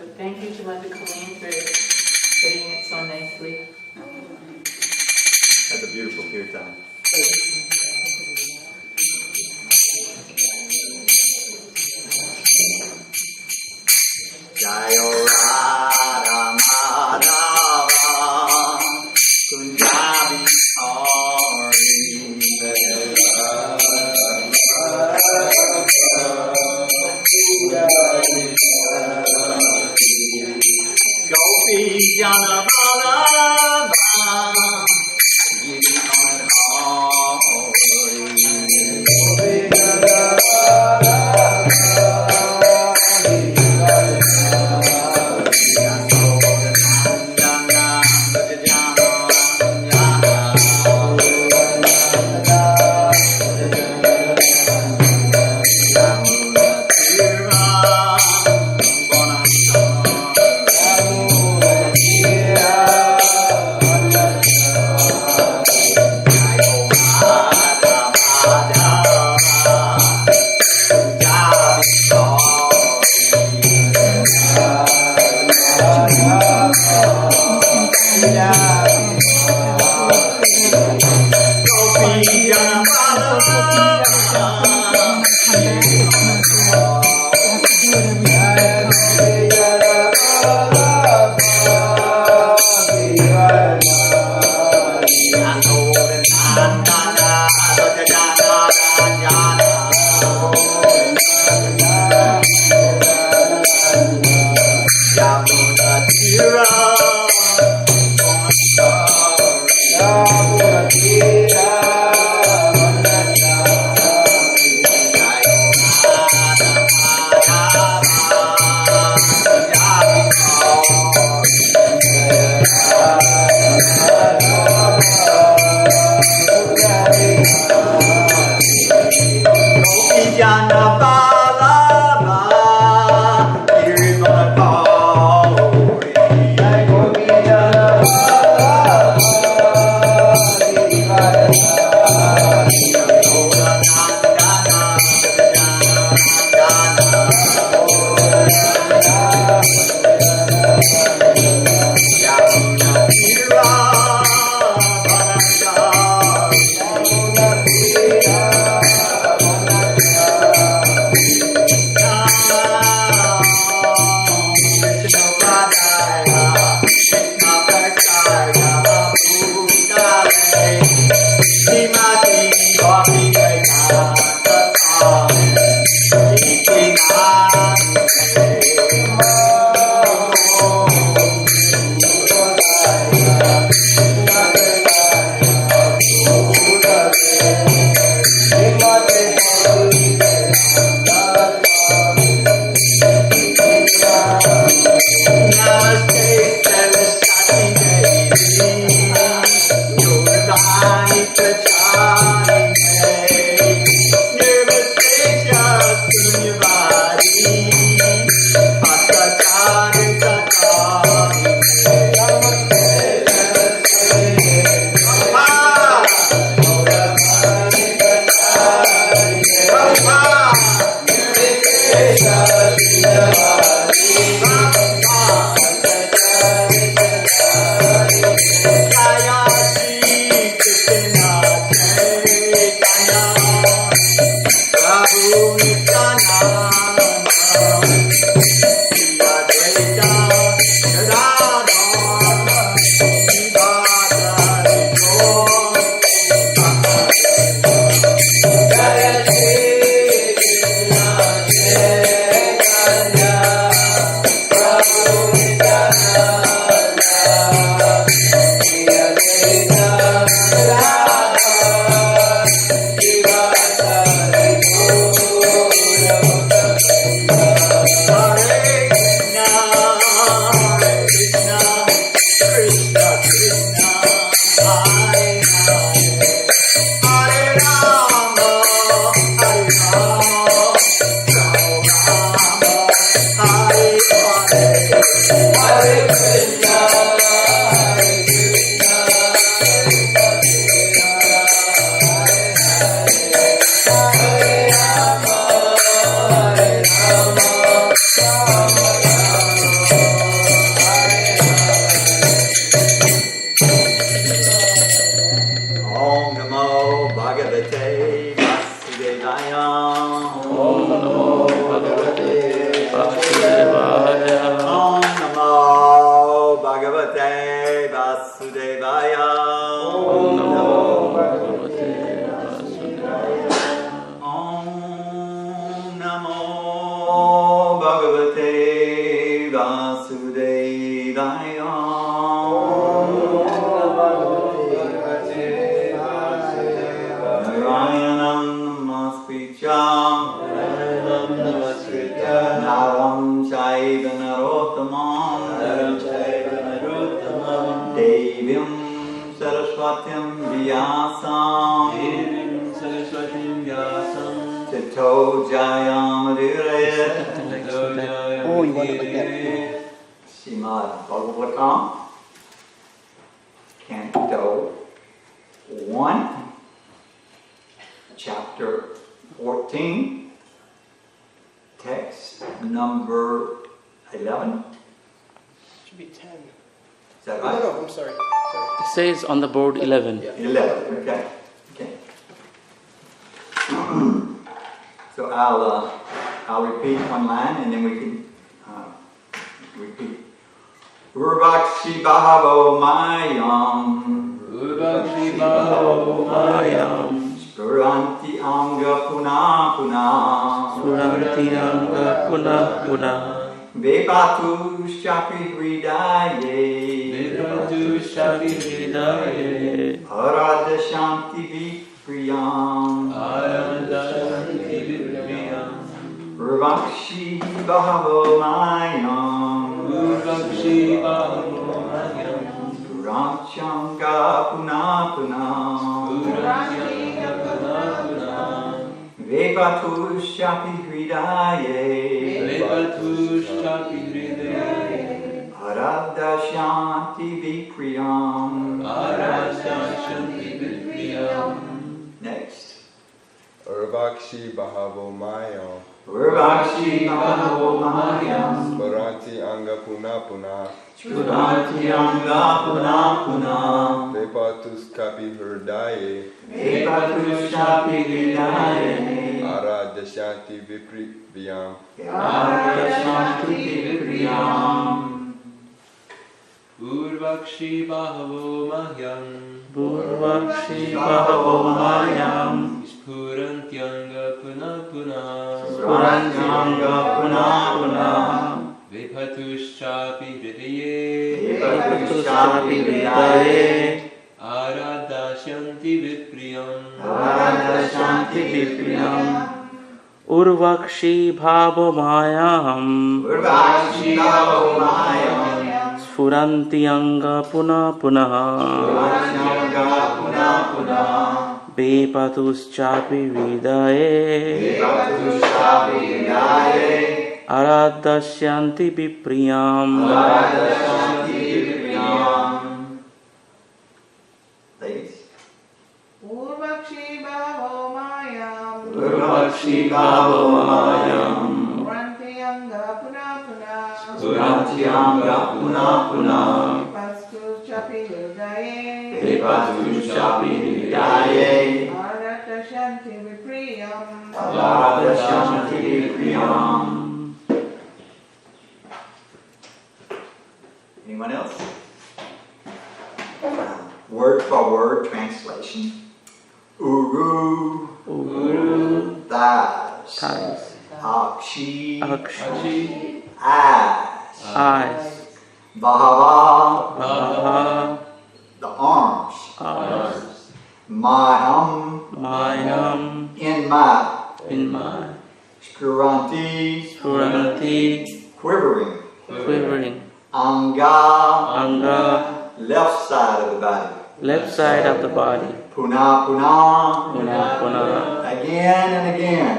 So thank you to Mother Colleen for putting it so nicely. That's a beautiful kirtan. Jayo Radha Madhava Kunjabi Hari Gopi Jana Vallabha Hridaya. Narayanam namaskritya naram chaiva narottamam devim saraswatim vyasam Tito Jayamadire. Oh, you want to put that? Srimad Bhagavatam, Canto 1, Chapter 14, Text number 11. Should be 10. Is that right? No, I'm sorry. It says on the board 11. 11, okay. So I'll repeat one line and then we can repeat. Urvakshi Bhavo Mayam Spuranti Anga Puna Vepatu Shapi Hridaye Arada Shanti Vipriyam Urvakshi Bhavo Mayam Puranchanga Puna Vepatu Shapi Hridaye Arada Shanti Vipriyam. Next. Urvakshi Bahavo Mayam Urvakshi Bhavo Mayam Spuranti Anga Puna Spuranti Anga Puna Vepatus Kapi Hridaye Vepatu Shapi Hridaye Aradya Shanti Vipriyam Arada Shanti Vipriyam. Urvakshi Bahavo Mahyam Spurantyanga Puna Viphatuschapi Hridaye Aradashanti Vipriyam Urvakshi Bhavo Mayam Sfuranti Anga Puna Bepatuschapi Hridaye Aradasyanti Vipriyam. Ladies. Urvakshi Bhavo Mayam Surantyanga Puna Viphatuschapi Hridaye Aradashanti Vipriyam. Anyone else? Word for word translation. Uru thighs. Akshi eyes. Bahava the arms. Mayam in my. Spuranti quivering. Anga left side of the body. Puna again and again.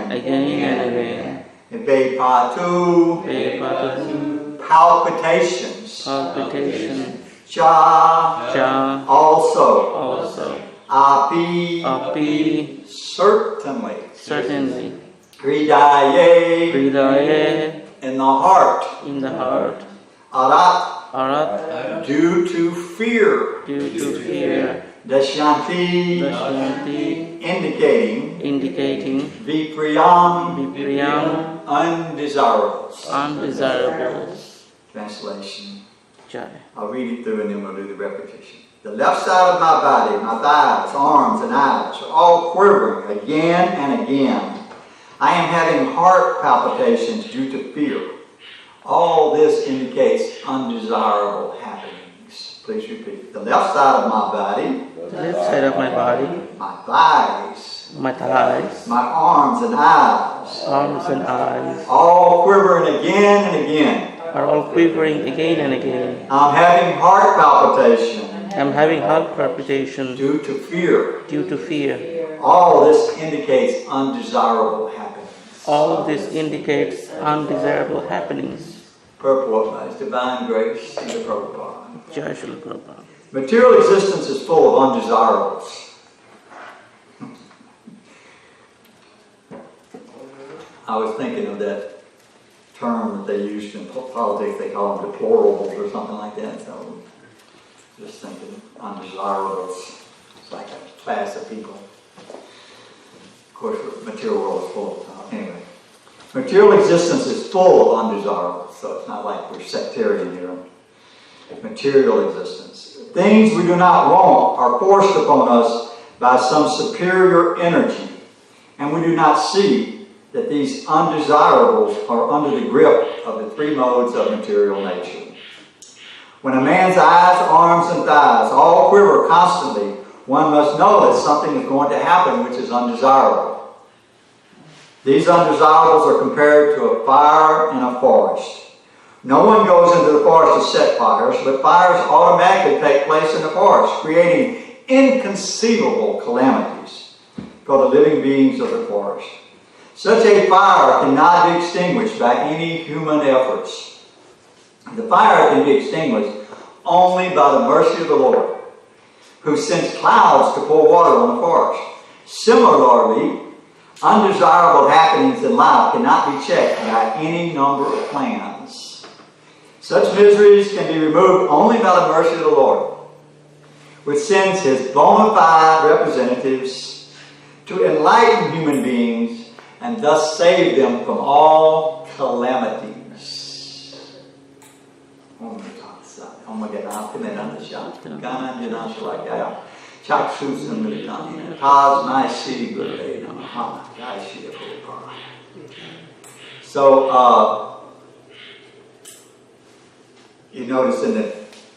Vepatu palpitations. Cha also. Api certainly. Hridaye in the heart. Arat due to fear. Dashanti indicating. Vipriyam undesirables. Translation. I'll read it through and then we'll do the repetition. The left side of my body, my thighs, arms, and eyes are all quivering again and again. I am having heart palpitations due to fear. All this indicates undesirable happenings. Please repeat. The left side of my body, The left side of my body, my thighs, my thighs, my arms and eyes, all quivering again and again. are all quivering again and again. I'm having heart palpitation I'm having heart palpitation due to fear. due to fear. All this indicates undesirable happenings. All this indicates undesirable happenings. Purport by His Divine Grace, Srila Prabhupada. Jai Srila Prabhupada. Material existence is full of undesirables. I was thinking of that term that they used in politics. They call them deplorables or something like that. So just thinking undesirables. It's like a class of people. Of course, the material world is full of anyway. Material existence is full of undesirables, so it's not like we're sectarian here. Material existence. Things we do not want are forced upon us by some superior energy, and we do not see that these undesirables are under the grip of the three modes of material nature. When a man's eyes, arms, and thighs all quiver constantly, one must know that something is going to happen which is undesirable. These undesirables are compared to a fire in a forest. No one goes into the forest to set fires, but fires automatically take place in the forest, creating inconceivable calamities for the living beings of the forest. Such a fire cannot be extinguished by any human efforts. The fire can be extinguished only by the mercy of the Lord, who sends clouds to pour water on the forest. Similarly, undesirable happenings in life cannot be checked by any number of plans. Such miseries can be removed only by the mercy of the Lord, which sends His bona fide representatives to enlighten human beings and thus save them from all calamities. So, you notice in the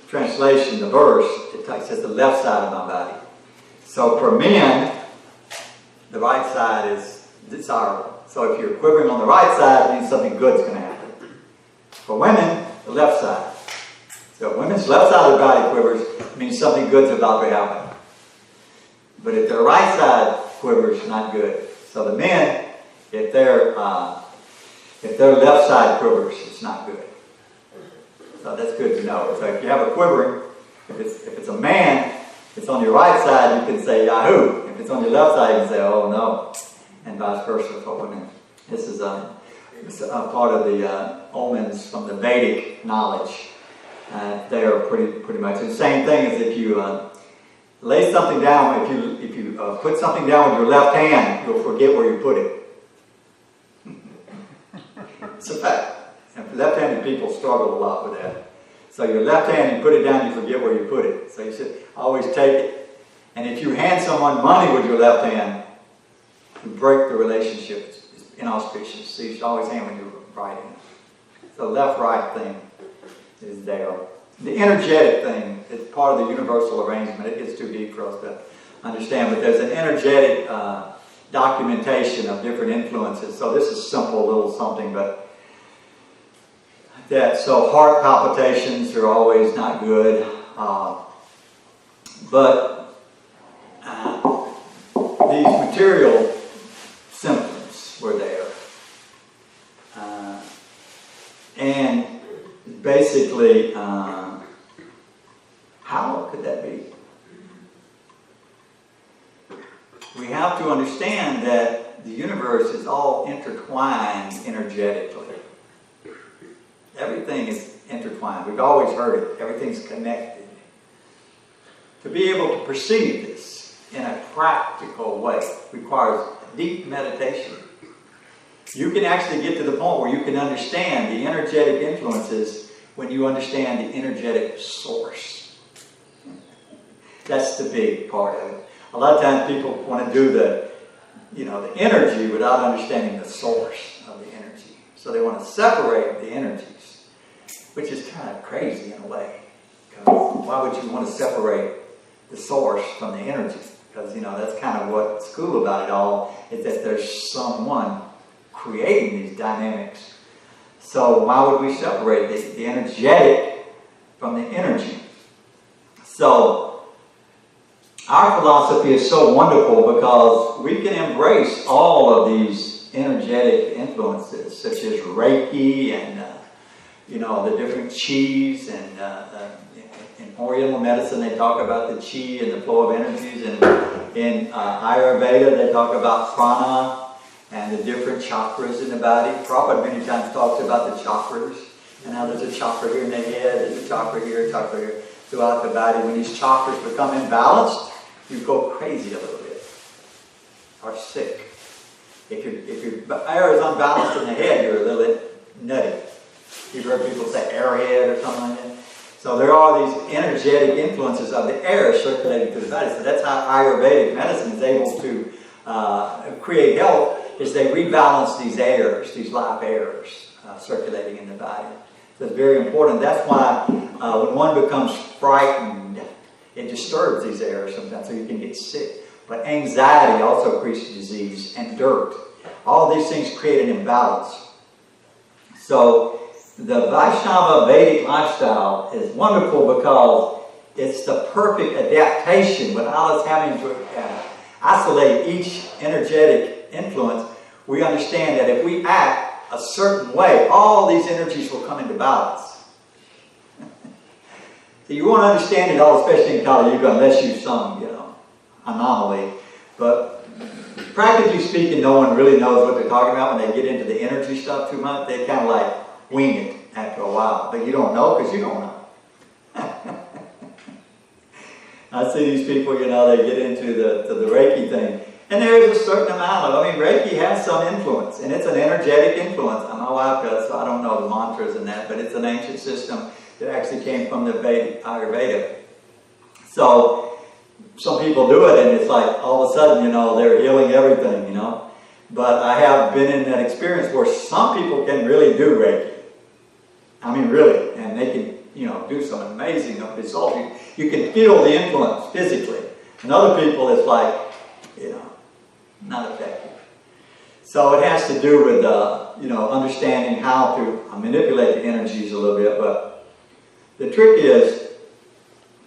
translation, the verse, it says the left side of my body. So for men, the right side is desirable. So if you're quivering on the right side, it means something good's going to happen. For women, the left side. So if women's left side of the body quivers, it means something good's about to happen. But if their right side quivers, not good. So the men, if their left side quivers, it's not good. So that's good to know. So if you have a quivering, if it's a man, it's on your right side, you can say Yahoo. If it's on your left side, you can say, oh no. And vice versa for women. This is a part of the omens from the Vedic knowledge. They are pretty much the same thing as if you lay something down. If you put something down with your left hand, you'll forget where you put it. It's a fact. And left-handed people struggle a lot with that. So your left hand, you put it down, you forget where you put it. So you should always take it. And if you hand someone money with your left hand, you break the relationship. It's inauspicious. So you should always hand with your right hand. The left-right thing is there. The energetic thing is part of the universal arrangement. It gets too deep for us to understand, but there's an energetic documentation of different influences. So this is simple little something, but so heart palpitations are always not good, but these material symptoms were there, and basically, how could that be? We have to understand that the universe is all intertwined energetically. Everything is intertwined. We've always heard it. Everything's connected. To be able to perceive this in a practical way requires deep meditation. You can actually get to the point where you can understand the energetic influences when you understand the energetic source. That's the big part of it. A lot of times people want to do the energy without understanding the source of the energy. So they want to separate the energies. which is kind of crazy in a way. Because why would you want to separate the source from the energy? Because, that's kind of what's cool about it all, is that there's someone creating these dynamics. So why would we separate the energetic from the energy? So our philosophy is so wonderful because we can embrace all of these energetic influences, such as Reiki and the different chis, and in Oriental medicine they talk about the chi and the flow of energies, and in Ayurveda they talk about prana and the different chakras in the body. Prabhupada many times talks about the chakras, and how there's a chakra here in the head, there's a chakra here, throughout the body. When these chakras become imbalanced, you go crazy a little bit, or sick. If your air is unbalanced in the head, you're a little bit nutty. You've heard people say airhead or something like that. So there are these energetic influences of the air circulating through the body. So that's how Ayurvedic medicine is able to create health, is they rebalance these airs, these life airs circulating in the body. So it's very important. That's why when one becomes frightened, it disturbs these airs sometimes, so you can get sick. But anxiety also creates disease, and dirt. All these things create an imbalance. So the Vaishnava Vedic lifestyle is wonderful because it's the perfect adaptation without us having to isolate each energetic influence. We understand that if we act a certain way, all these energies will come into balance. So you won't understand it all, especially in Kali Yuga, unless you've some, anomaly. But practically speaking, no one really knows what they're talking about when they get into the energy stuff too much. They kind of like wing it after a while. But you don't know because you don't know. I see these people, they get into the Reiki thing. And there is a certain amount of, Reiki has some influence. And it's an energetic influence. My wife does, so I don't know the mantras and that. But it's an ancient system that actually came from the Vedic Ayurveda. So some people do it, and it's like all of a sudden, they're healing everything, But I have been in that experience where some people can really do Reiki. Really. And they can, do some amazing results. You can feel the influence physically. And other people, it's like, not effective. So it has to do with, understanding how to manipulate the energies a little bit. But the trick is,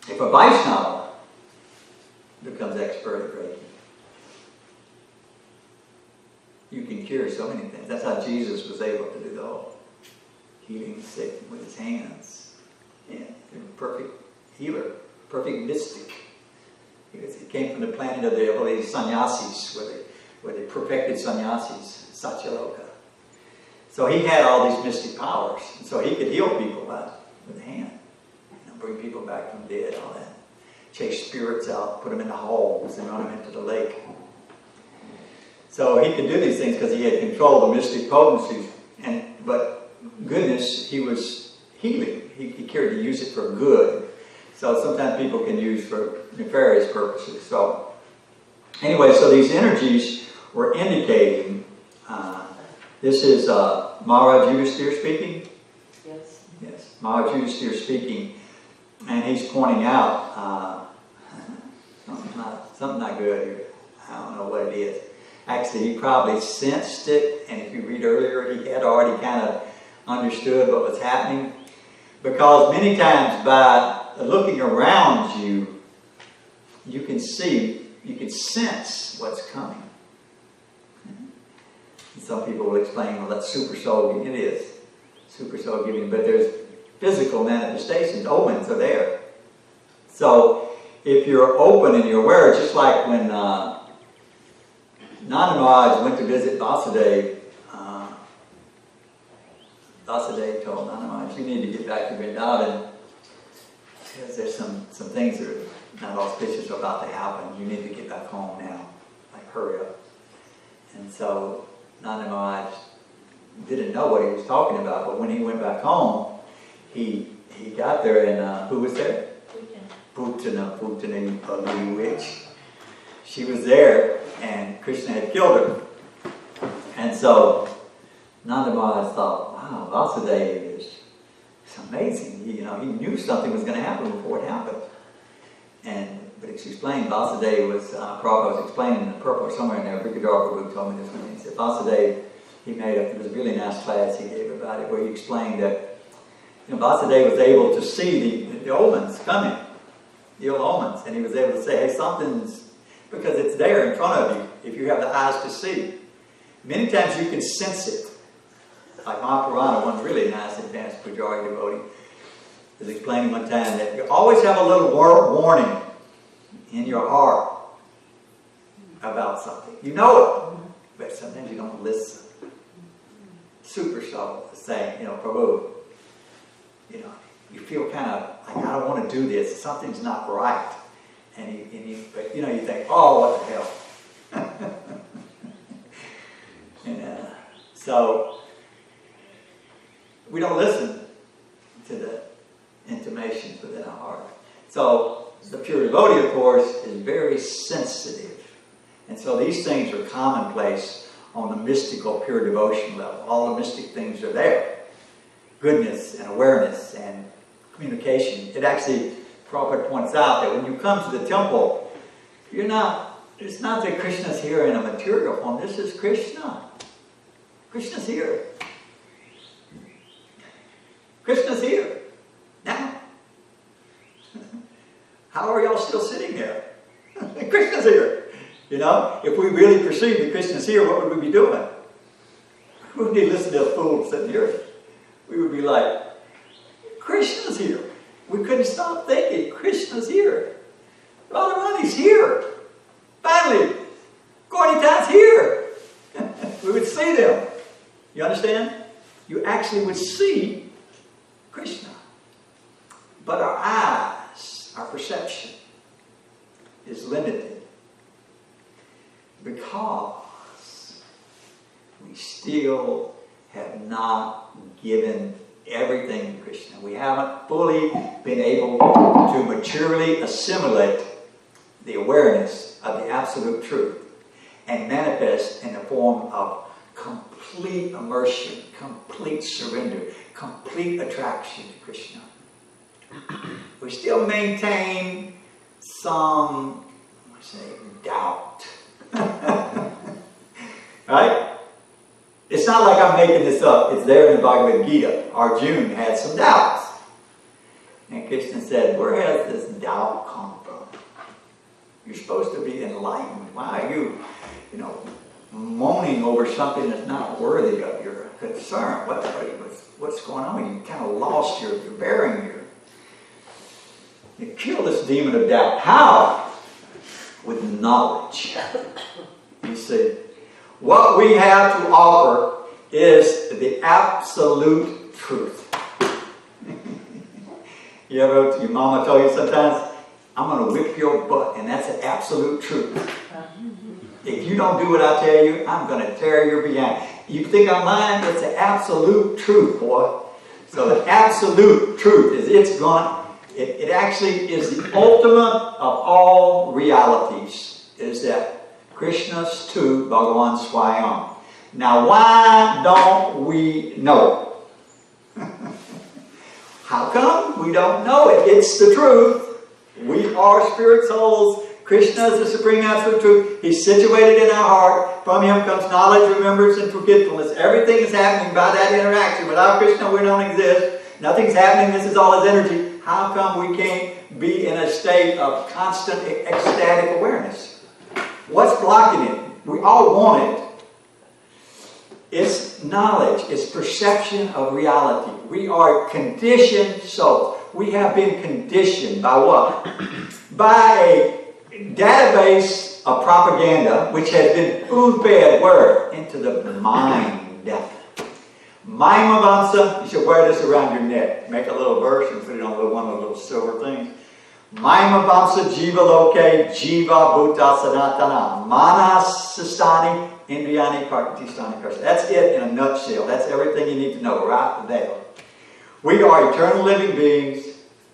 if a Vaishnava becomes expert at Reiki, you can cure so many things. That's how Jesus was able to do the whole healing the sick with his hands. Yeah, perfect healer, perfect mystic. He came from the planet of the holy sannyasis, where they perfected sannyasis, Satyaloka. So he had all these mystic powers. And so he could heal people with the hand. Bring people back from the dead, all that. Chase spirits out, put them in the holes, and run them into the lake. So he could do these things because he had control of the mystic potencies. But goodness, he was healing. He cared to use it for good. So sometimes people can use for nefarious purposes. So anyway, so these energies were indicating. This is Maharaj Yudhisthira speaking. Yes. Yes, Maharaj Yudhisthira speaking. And he's pointing out something not good here. I don't know what it is. Actually, he probably sensed it, and if you read earlier, he had already kind of understood what was happening. Because many times by looking around you, you can sense what's coming. And some people will explain, well, that's super soul giving. It is super soul giving, but there's physical manifestations, omens are there. So if you're open and you're aware, just like when Nanda Maharaj went to visit Vasudeva, Vasudeva told Nanda Maharaj, you need to get back to Vrindavan because there's some things that are not auspicious are about to happen. You need to get back home now, like hurry up. And so Nanda Maharaj didn't know what he was talking about, but when he went back home, he got there, and who was there? Putana, the witch. She was there, and Krishna had killed her. And so Nanda Maharaj thought, wow, Vasudeva is It's amazing. He knew something was going to happen before it happened. But it's explained, Vasudev was, Prabhupada was explaining in the purport somewhere in there, Bhagavatam Prabhu told me this one. He said, Vasudev, it was a really nice class he gave about it, where he explained that, Vasudev was able to see the omens coming, the ill omens, and he was able to say, hey, something's, because it's there in front of you, if you have the eyes to see. Many times you can sense it. Like Mahaprabhu, one's really nice advanced Pujari devotee, was explaining one time that you always have a little warning in your heart about something. You know it, but sometimes you don't listen. Super subtle, saying, Prabhu, you feel kind of like, I don't want to do this. Something's not right. But you think, oh, what the hell? So we don't listen to the intimations within our heart. So the pure devotee, of course, is very sensitive. And so these things are commonplace on the mystical pure devotion level. All the mystic things are there. Goodness and awareness and communication. It actually, Prabhupada points out that when you come to the temple, it's not that Krishna's here in a material form. This is Krishna. Krishna's here. Krishna's here. Now. How are y'all still sitting there? Krishna's here. If we really perceive that Krishna's here, what would we be doing? We wouldn't be listening to a fool sitting here. We would be like, Krishna's here. We couldn't stop thinking, Krishna's here. Radharani's here. Finally, Gauri's here. We would see them. You understand? You actually would see Krishna. But our eyes, our perception is limited because we still have not given everything to Krishna. We haven't fully been able to maturely assimilate the awareness of the absolute truth and manifest in the form of complete immersion, complete surrender, complete attraction to Krishna. We still maintain some, doubt. Right? It's not like I'm making this up. It's there in the Bhagavad Gita. Arjuna had some doubts. And Krishna said, where has this doubt come from? You're supposed to be enlightened. Why are you, moaning over something that's not worthy of your concern? What's going on? You kind of lost your bearing here. You kill this demon of doubt. How? With knowledge. You see, what we have to offer is the absolute truth. Your mama told you sometimes, I'm going to whip your butt, and that's the absolute truth. If you don't do what I tell you, I'm going to tear your behind. You think I'm lying? It's the absolute truth, boy. So the absolute truth is it actually is the ultimate of all realities, is that Krishna's tu Bhagavan Swayam. Now, why don't we know it? How come we don't know it? It's the truth. We are spirit souls. Krishna is the supreme absolute truth. He's situated in our heart. From him comes knowledge, remembrance, and forgetfulness. Everything is happening by that interaction. Without Krishna, we don't exist. Nothing's happening. This is all his energy. How come we can't be in a state of constant ecstatic awareness? What's blocking it? We all want it. It's knowledge. It's perception of reality. We are conditioned souls. We have been conditioned by what? By a database of propaganda which has been food-fed where? Into the mind. Maimavamsa, you should wear this around your neck. Make a little verse and put it on one of the little silver things. Maimavamsa jiva loke jiva bhuta sanatana manasastani indriyani prakritistani karsa. That's it in a nutshell. That's everything you need to know right there. We are eternal living beings.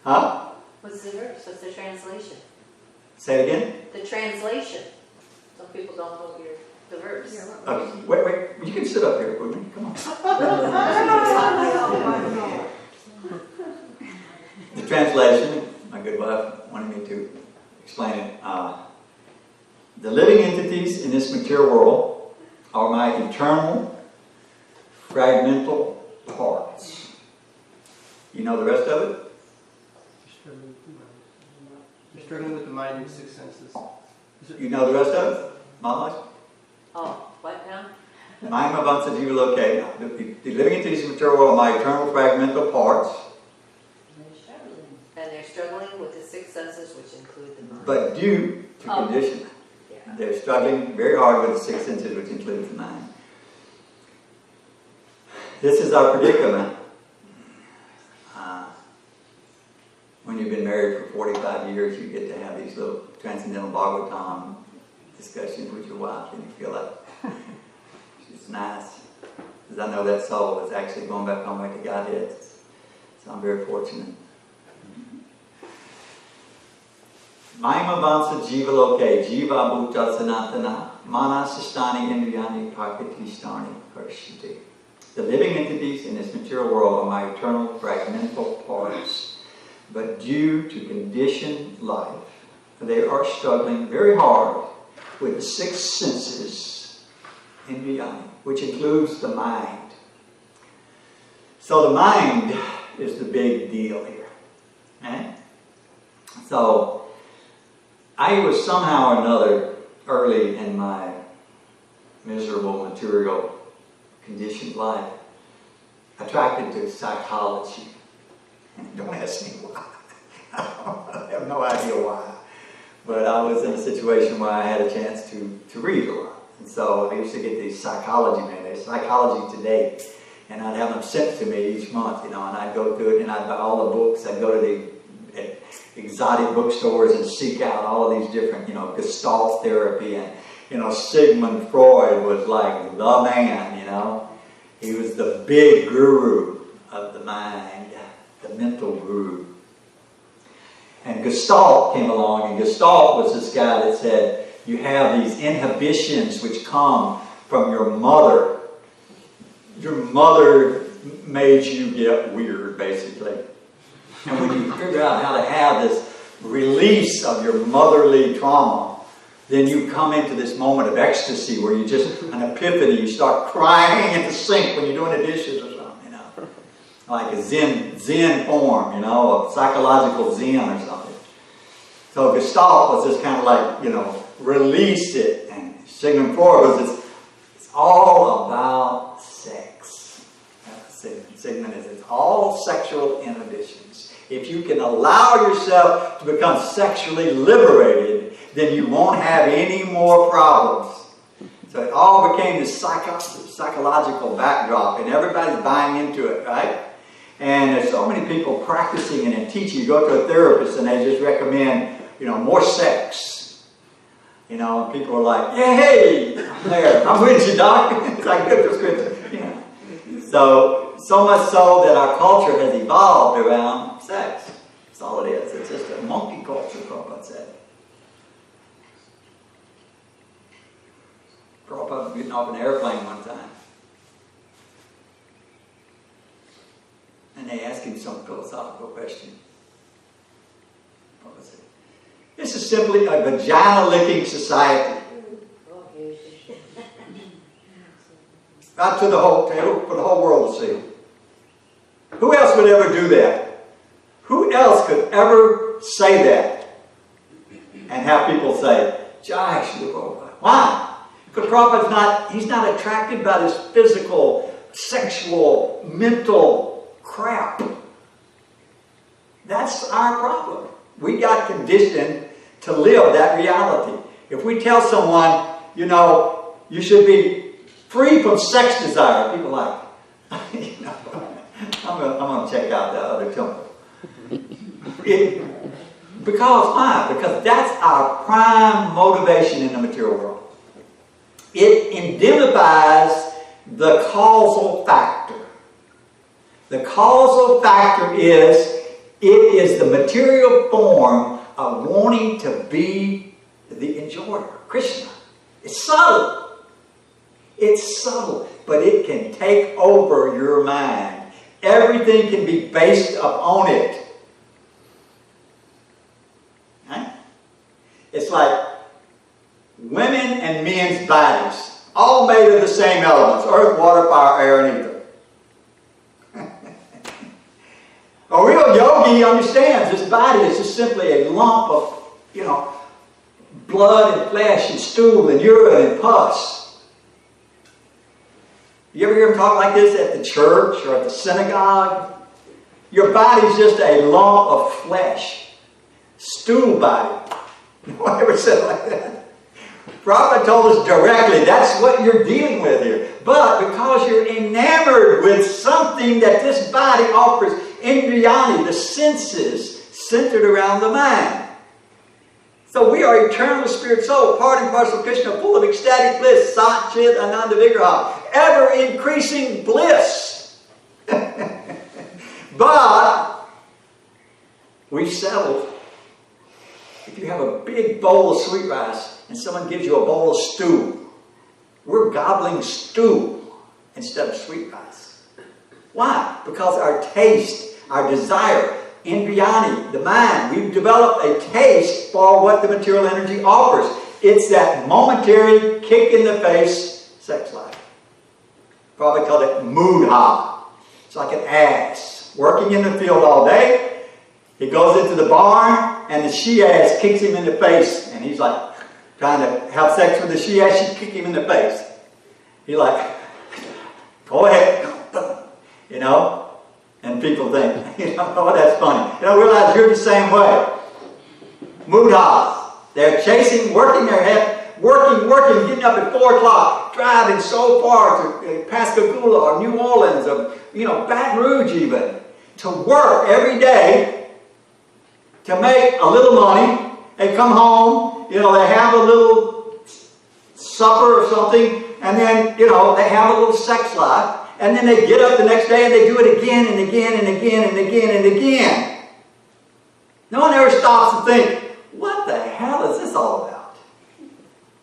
Huh? What's the verse? What's the translation? Say it again. The translation. Some people don't know the verse. Okay. Wait. You can sit up here with me. Come on. translation, my good wife wanted me to explain it. The living entities in this material world are my eternal, fragmental parts. You know the rest of it? You're struggling with the mind and six senses. You know the rest of it? Mama? Oh, what now? Mahima Vansa Jiva Loke. The living entities in the material world are my eternal, fragmental parts. And they're struggling with the six senses, which include the mind. But due to condition, Yeah. they're struggling very hard with the six senses, which includes the mind. This is our predicament. When you've been married for 45 years, you get to have these little transcendental Bhagavatam discussions with your wife, and you feel like it's nice. Because I know that soul is actually going back home to Godhead. So I'm very fortunate. Mahima Vansa Jiva Loke, Jiva Bhuta Sanatana, Mana Sistani Indriyani Prakati Stani Parshiti. The living entities in this material world are my eternal fragmental parts. But due to conditioned life, they are struggling very hard with the six senses, Indriyani, which includes the mind. So the mind is the big deal here. Okay? So I was somehow or another, early in my miserable material conditioned life, attracted to psychology. Don't ask me why. I have no idea why. But I was in a situation where I had a chance to read a lot. And so I used to get these psychology mandates, Psychology Today, and I'd have them sent to me each month, and I'd go through it, and I'd buy all the books. I'd go to the exotic bookstores and seek out all of these different, Gestalt therapy, and, Sigmund Freud was like the man, He was the big guru of the mind, the mental guru. And Gestalt came along, and Gestalt was this guy that said, you have these inhibitions which come from your mother. Your mother made you get weird, basically. And when you figure out how to have this release of your motherly trauma, then you come into this moment of ecstasy where you just, an epiphany, you start crying at the sink when you're doing the dishes or something, like a Zen form, a psychological Zen or something. So Gestalt was just kind of like, release it. And Sigmund Freud was this, it's all about sex. Sigmund is, it's all sexual inhibitions. If you can allow yourself to become sexually liberated, then you won't have any more problems. So it all became this psychological backdrop, and everybody's buying into it, right? And there's so many people practicing and teaching. You go to a therapist and they just recommend, more sex. And people are like, yay, there, I'm with you, doc. It's like good prescription. So much so that our culture has evolved around sex. That's all it is. It's just a monkey culture, Prabhupada said. Prabhupada was getting off an airplane one time. And they asked him some philosophical question. Prabhupada said, this is simply a vagina-licking society. Not to the whole, for the whole world to see. Who else would ever do that? Who else could ever say that? And have people say, Jai Shri Prabhupada. Why? Because Prabhupada's he's not attracted by this physical, sexual, mental crap. That's our problem. We got conditioned to live that reality. If we tell someone, you should be free from sex desire, people are like, I'm going to check out that other temple. Because why? Because that's our prime motivation in the material world. It indemnifies the causal factor. The causal factor is, it is the material form of wanting to be the enjoyer, Krishna. It's subtle. It's subtle, but it can take over your mind. Everything can be based upon it. these bodies, all made of the same elements, earth, water, fire, air, and ether. A real yogi understands this body is just simply a lump of, blood and flesh and stool and urine and pus. You ever hear them talk like this at the church or at the synagogue? Your body's just a lump of flesh. Stool body. No one ever said it like that. Prophet told us directly, that's what you're dealing with here. But because you're enamored with something that this body offers, indriyani, the senses, centered around the mind. So we are eternal spirit soul, part and parcel of Krishna, full of ecstatic bliss, Sat Chit Ananda Vigraha, ever increasing bliss. But we've settled. If you have a big bowl of sweet rice and someone gives you a bowl of stew, we're gobbling stew instead of sweet rice. Why? Because our taste, our desire, indriyani, the mind, we've developed a taste for what the material energy offers. It's that momentary kick in the face sex life. Probably called it mudha. It's like an ass working in the field all day. He goes into the barn and the she-ass kicks him in the face, and he's like trying to have sex with the she-ass. She kick him in the face. He's like, go ahead, and people think, oh, that's funny. You don't realize you're the same way. Mudhas. They're chasing, working their head, working, getting up at 4 o'clock, driving so far to Pascagoula or New Orleans or, Baton Rouge even, to work every day to make a little money. They come home, they have a little supper or something, and then, they have a little sex life. And then they get up the next day and they do it again and again and again and again and again. No one ever stops to think, what the hell is this all about?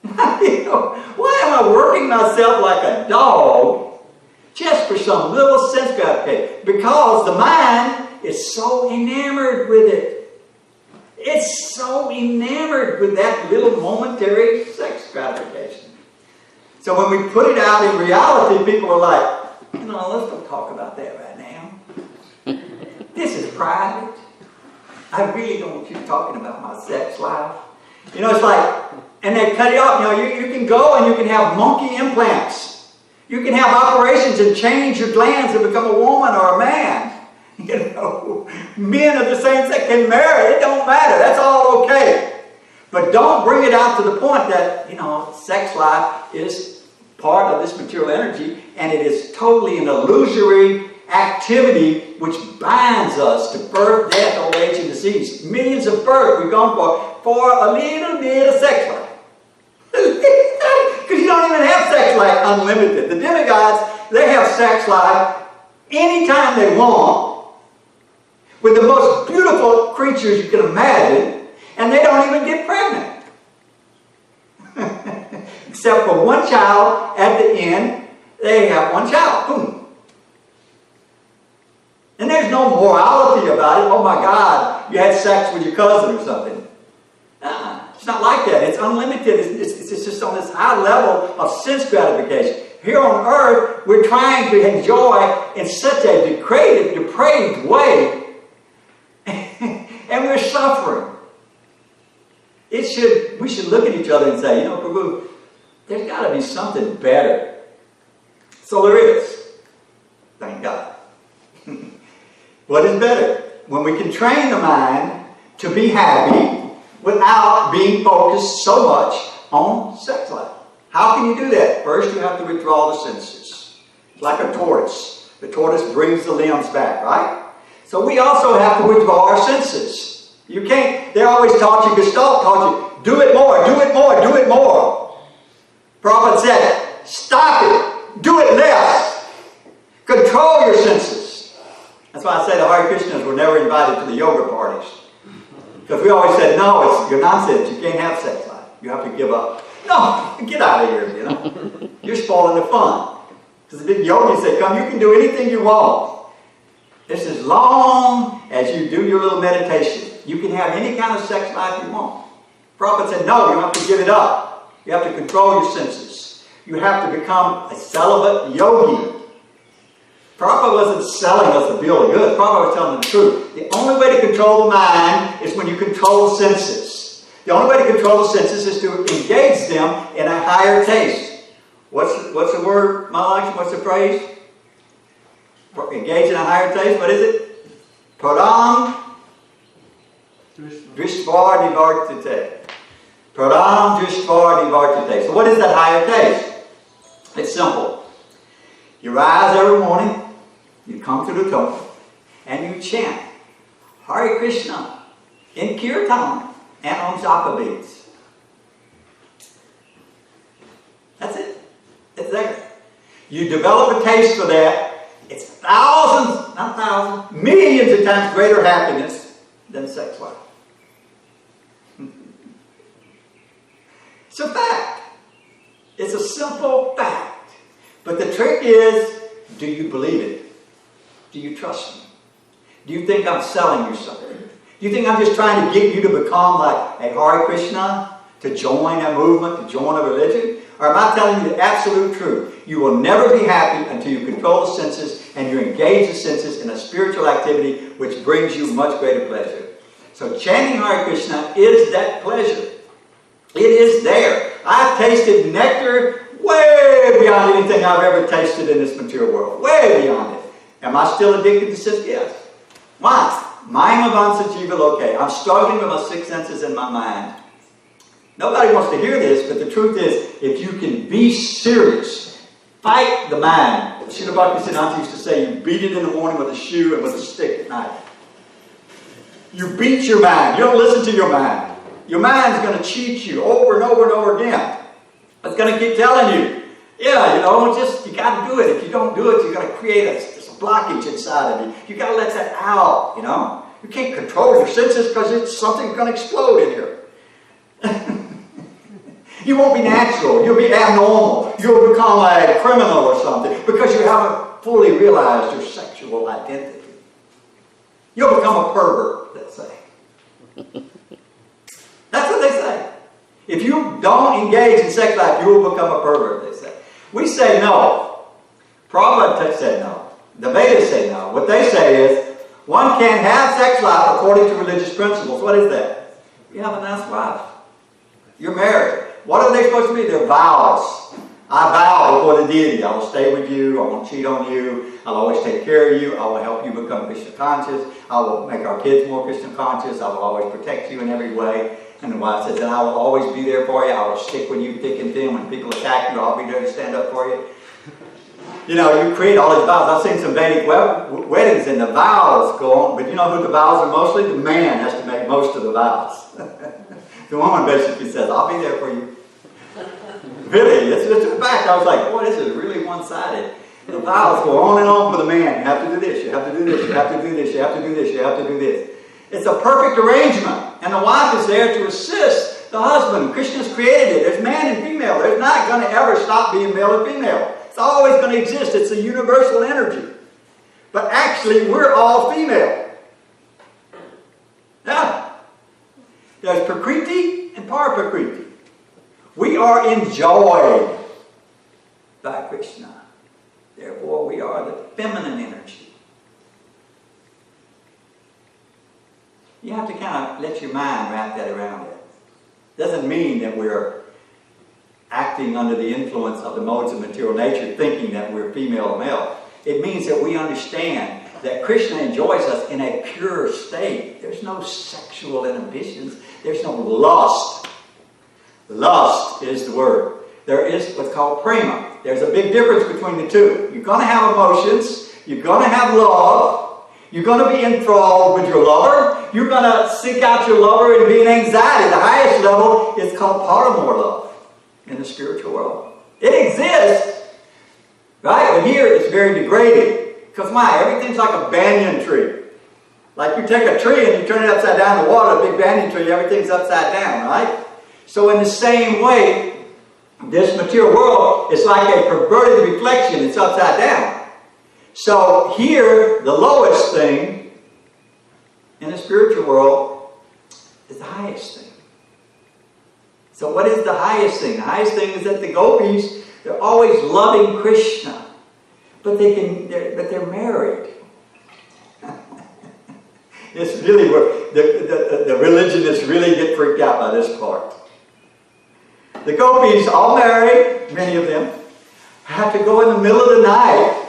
Why am I working myself like a dog just for some little sense gratification? Because the mind is so enamored with it. It's so enamored with that little momentary sex gratification. So when we put it out in reality, people are like, let's don't talk about that right now. This is private. I really don't want you talking about my sex life. It's like, and they cut it off. You can go and you can have monkey implants. You can have operations and change your glands and become a woman or a man. Men of the same sex can marry. It don't matter. That's all okay. But don't bring it out to the point that, sex life is part of this material energy, and it is totally an illusory activity which binds us to birth, death, old age, and disease. Millions of births we've gone for a little bit of sex life. Because you don't even have sex life unlimited. The demigods, they have sex life anytime they want with the most beautiful creatures you can imagine, and they don't even get pregnant. Except for one child at the end, they have one child. Boom. And there's no morality about it. Oh my God, you had sex with your cousin or something. It's not like that. It's unlimited. It's just on this high level of sense gratification. Here on earth, we're trying to enjoy in such a depraved way, and we're suffering. We should look at each other and say, Prabhu, there's got to be something better. So there is. Thank God. What is better? When we can train the mind to be happy without being focused so much on sex life. How can you do that? First, you have to withdraw the senses. It's like a tortoise. The tortoise brings the limbs back, right? So we also have to withdraw our senses. You can't, they always taught you, Gestalt taught you, do it more, do it more, do it more. Prophet said, stop it, do it less. Control your senses. That's why I say the Hare Krishnas were never invited to the yoga parties. Because we always said, no, you're nonsense, you can't have sex life. You have to give up. No, get out of here, You're spoiling the fun. Because the big yogis say, come, you can do anything you want. Just as long as you do your little meditation. You can have any kind of sex life you want. Prophet said, no, you have to give it up. You have to control your senses. You have to become a celibate yogi. Prabhupada wasn't selling us a bill of goods. Prabhupada was telling the truth. The only way to control the mind is when you control the senses. The only way to control the senses is to engage them in a higher taste. What's the word, Mahalakshmi? What's the phrase? Engage in a higher taste. What is it? Pradam Drisvar Nivartate. Pradam Drisvar Nivartate. So what is that higher taste? It's simple. You rise every morning, you come to the temple, and you chant Hare Krishna in Kirtan and on japa beads. That's it. It's there. You develop a taste for that. It's thousands, not thousands, millions of times greater happiness than sex life. It's a fact. It's a simple fact. But the trick is, do you believe it? Do you trust me? Do you think I'm selling you something? Do you think I'm just trying to get you to become like a Hare Krishna, to join a movement, to join a religion? Or am I telling you the absolute truth? You will never be happy until you control the senses and you engage the senses in a spiritual activity which brings you much greater pleasure. So chanting Hare Krishna is that pleasure. It is there. I've tasted nectar way beyond anything I've ever tasted in this material world. Way beyond it. Am I still addicted to sense? Yes. Why? Mayamavansa jiva loke. I'm struggling with my six senses in my mind. Nobody wants to hear this, but the truth is, if you can be serious, fight the mind. Srila Bhaktisiddhanta used to say, you beat it in the morning with a shoe and with a stick at night. You beat your mind. You don't listen to your mind. Your mind's going to cheat you over and over and over again. It's going to keep telling you, yeah, you know, you got to do it. If you don't do it, you're going to create this blockage inside of you. You got to let that out, you know. You can't control your senses because something's going to explode in here. You won't be natural. You'll be abnormal. You'll become a criminal or something because you haven't fully realized your sexual identity. You'll become a pervert, let's say. That's what they say. If you don't engage in sex life, you will become a pervert, they say. We say no. Prabhupada said no. The Vedas say no. What they say is, one can't have sex life according to religious principles. What is that? You have a nice wife. You're married. What are they supposed to be? They're vows. I vow before the deity, I will stay with you, I won't cheat on you, I'll always take care of you, I will help you become Krishna conscious, I will make our kids more Krishna conscious, I will always protect you in every way. And the wife says, and I will always be there for you, I will stick with you thick and thin. When people attack you, I'll be there to stand up for you. You know, you create all these vows. I've seen some Vedic weddings and the vows go on, but you know who the vows are mostly? The man has to make most of the vows. The woman basically says, I'll be there for you. Really, it's just a fact. I was like, boy, this is really one-sided. The vows go on and on for the man. You have to do this, you have to do this, you have to do this, you have to do this, you have to do this. It's a perfect arrangement. And the wife is there to assist the husband. Krishna's created it. There's man and female. There's not going to ever stop being male and female. It's always going to exist. It's a universal energy. But actually, we're all female. Yeah. There's Prakriti and Paraprakriti. We are enjoyed by Krishna. Therefore, we are the feminine energy. You have to kind of let your mind wrap that around it. Doesn't mean that we're acting under the influence of the modes of material nature, thinking that we're female or male. It means that we understand that Krishna enjoys us in a pure state. There's no sexual inhibitions. There's no lust. Lust is the word. There is what's called prema. There's a big difference between the two. You're going to have emotions. You're going to have love. You're going to be enthralled with your lover. You're going to seek out your lover and be in anxiety. The highest level is called paramour love in the spiritual world. It exists, right? But here it's very degraded. Because why? Everything's like a banyan tree. Like you take a tree and you turn it upside down in the water, a big banyan tree, everything's upside down, right? So in the same way, this material world is like a perverted reflection. It's upside down. So here, the lowest thing in the spiritual world is the highest thing. So what is the highest thing? The highest thing is that the gopis They're always loving Krishna, but they're married. It's really where the religionists really get freaked out by this part. The gopis, all married, many of them, have to go in the middle of the night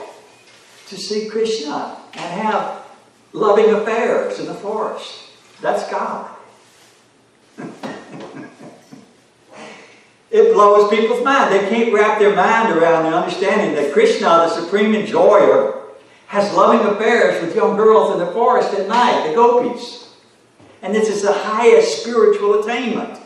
to see Krishna and have loving affairs in the forest. That's God. It blows people's mind. They can't wrap their mind around the understanding that Krishna, the supreme enjoyer, has loving affairs with young girls in the forest at night, the gopis. And this is the highest spiritual attainment.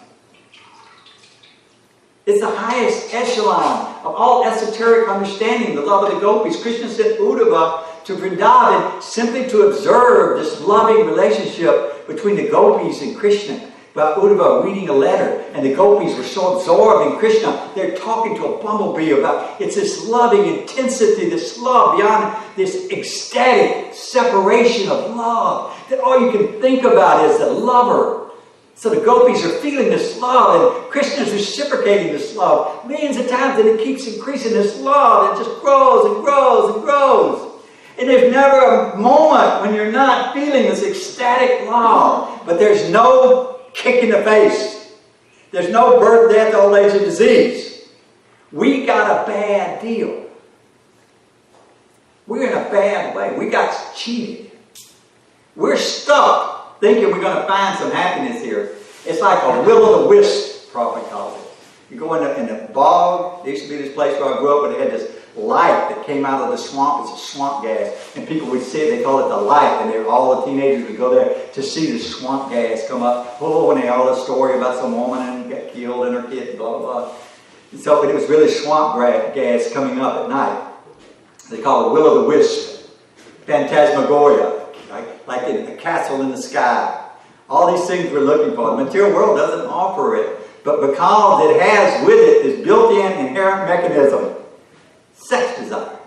It's the highest echelon of all esoteric understanding, the love of the gopis. Krishna sent Uddhava to Vrindavan simply to observe this loving relationship between the gopis and Krishna. About Uddhava reading a letter, and the gopis were so absorbed in Krishna, they're talking to a bumblebee about it's this loving intensity, this love beyond this ecstatic separation of love, that all you can think about is the lover. So the gopis are feeling this love, and Krishna is reciprocating this love millions of times, and it keeps increasing this love. It just grows and grows and grows. And there's never a moment when you're not feeling this ecstatic love, but there's no kick in the face. There's no birth, death, old age, and disease. We got a bad deal. We're in a bad way. We got cheated. We're stuck thinking we're going to find some happiness here. It's like a will-o'-the-wisp, Prophet calls it. You go in the bog. There used to be this place where I grew up, and they had this light that came out of the swamp. It's a swamp gas. And people would see it. They call it the light. And all the teenagers would go there to see the swamp gas come up. Oh, and they all the story about some woman and got killed and her kid, blah, blah, blah. And so, but it was really swamp gas coming up at night. They call it will-o'-the-wisp. Phantasmagoria. Like in a castle in the sky. All these things we're looking for. The material world doesn't offer it. But because it has with it this built-in inherent mechanism, sex desire.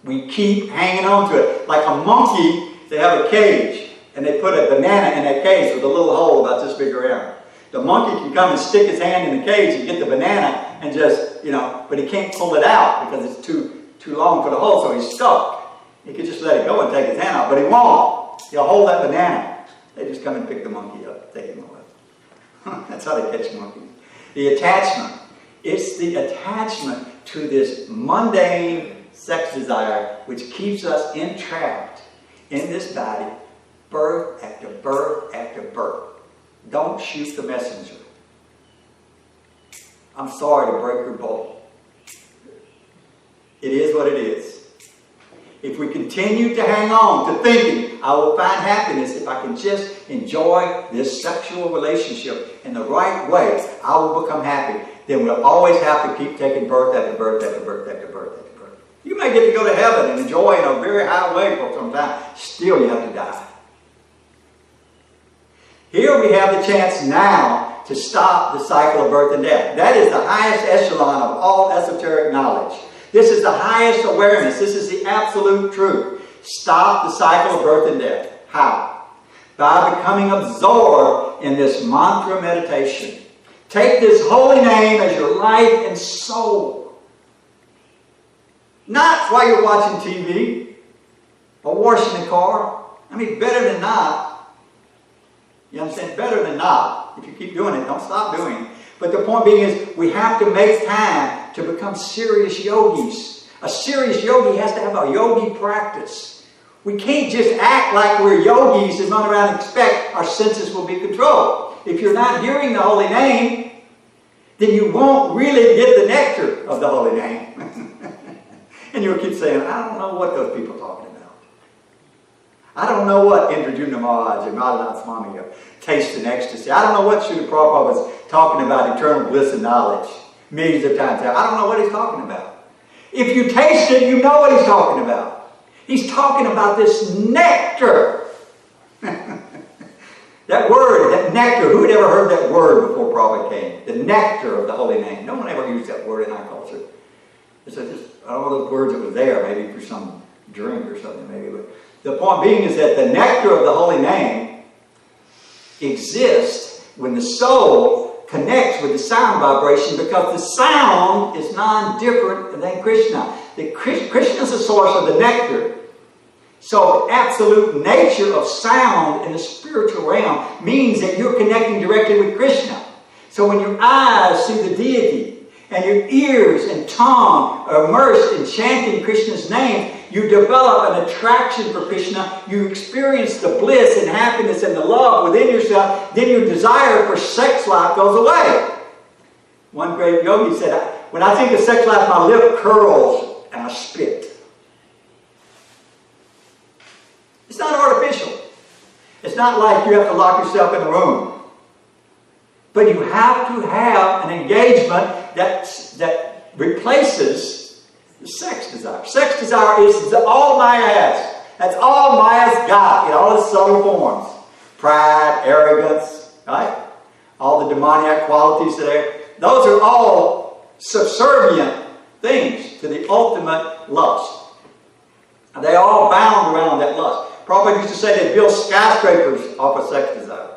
We keep hanging on to it. Like a monkey, they have a cage, and they put a banana in that cage with a little hole about this big around. The monkey can come and stick his hand in the cage and get the banana and just, but he can't pull it out because it's too long for the hole, so he's stuck. He could just let it go and take his hand out, but he won't. He'll hold that banana. They just come and pick the monkey up, take him away. That's how they catch monkeys. The attachment. It's the attachment to this mundane sex desire which keeps us entrapped in this body, birth after birth after birth. Don't shoot the messenger. I'm sorry to break your bowl. It is what it is. If we continue to hang on to thinking, I will find happiness if I can just enjoy this sexual relationship in the right way, I will become happy, then we'll always have to keep taking birth after birth after birth after birth after birth. You may get to go to heaven and enjoy in a very high way for some time. Still, you have to die. Here we have the chance now to stop the cycle of birth and death. That is the highest echelon of all esoteric knowledge. This is the highest awareness. This is the absolute truth. Stop the cycle of birth and death. How? By becoming absorbed in this mantra meditation. Take this holy name as your life and soul. Not while you're watching TV or washing the car. I mean, better than not. You understand? Better than not. If you keep doing it, don't stop doing it. But the point being is, we have to make time to become serious yogis. A serious yogi has to have a yogi practice. We can't just act like we're yogis and run around and expect our senses will be controlled. If you're not hearing the holy name, then you won't really get the nectar of the holy name. And you'll keep saying, I don't know what those people are talking about. I don't know what Indrajuna Maharaj and Madhanath Swami are tasting ecstasy. I don't know what Srila Prabhupada was talking about eternal bliss and knowledge millions of times. I don't know what he's talking about. If you taste it, you know what he's talking about. He's talking about this nectar. That word, that nectar, who had ever heard that word before Prabhupada came? The nectar of the holy name. No one ever used that word in our culture. It's just, I don't know those words that were there, maybe for some drink or something, maybe. But the point being is that the nectar of the holy name exists when the soul connects with the sound vibration because the sound is non-different than Krishna. Krishna is the source of the nectar. So the absolute nature of sound in the spiritual realm means that you're connecting directly with Krishna. So when your eyes see the deity and your ears and tongue are immersed in chanting Krishna's name, you develop an attraction for Krishna. You experience the bliss and happiness and the love within yourself. Then your desire for sex life goes away. One great yogi said, when I think of sex life, my lip curls and I spit. It's not artificial. It's not like you have to lock yourself in a room. But you have to have an engagement that replaces the sex desire. Sex desire is all Maya has. That's all Maya's got in all its subtle forms. Pride, arrogance, right? All the demoniac qualities there. Those are all subservient things to the ultimate lust. And they all bound around that lust. Prabhupada used to say they build skyscrapers off of sex desire.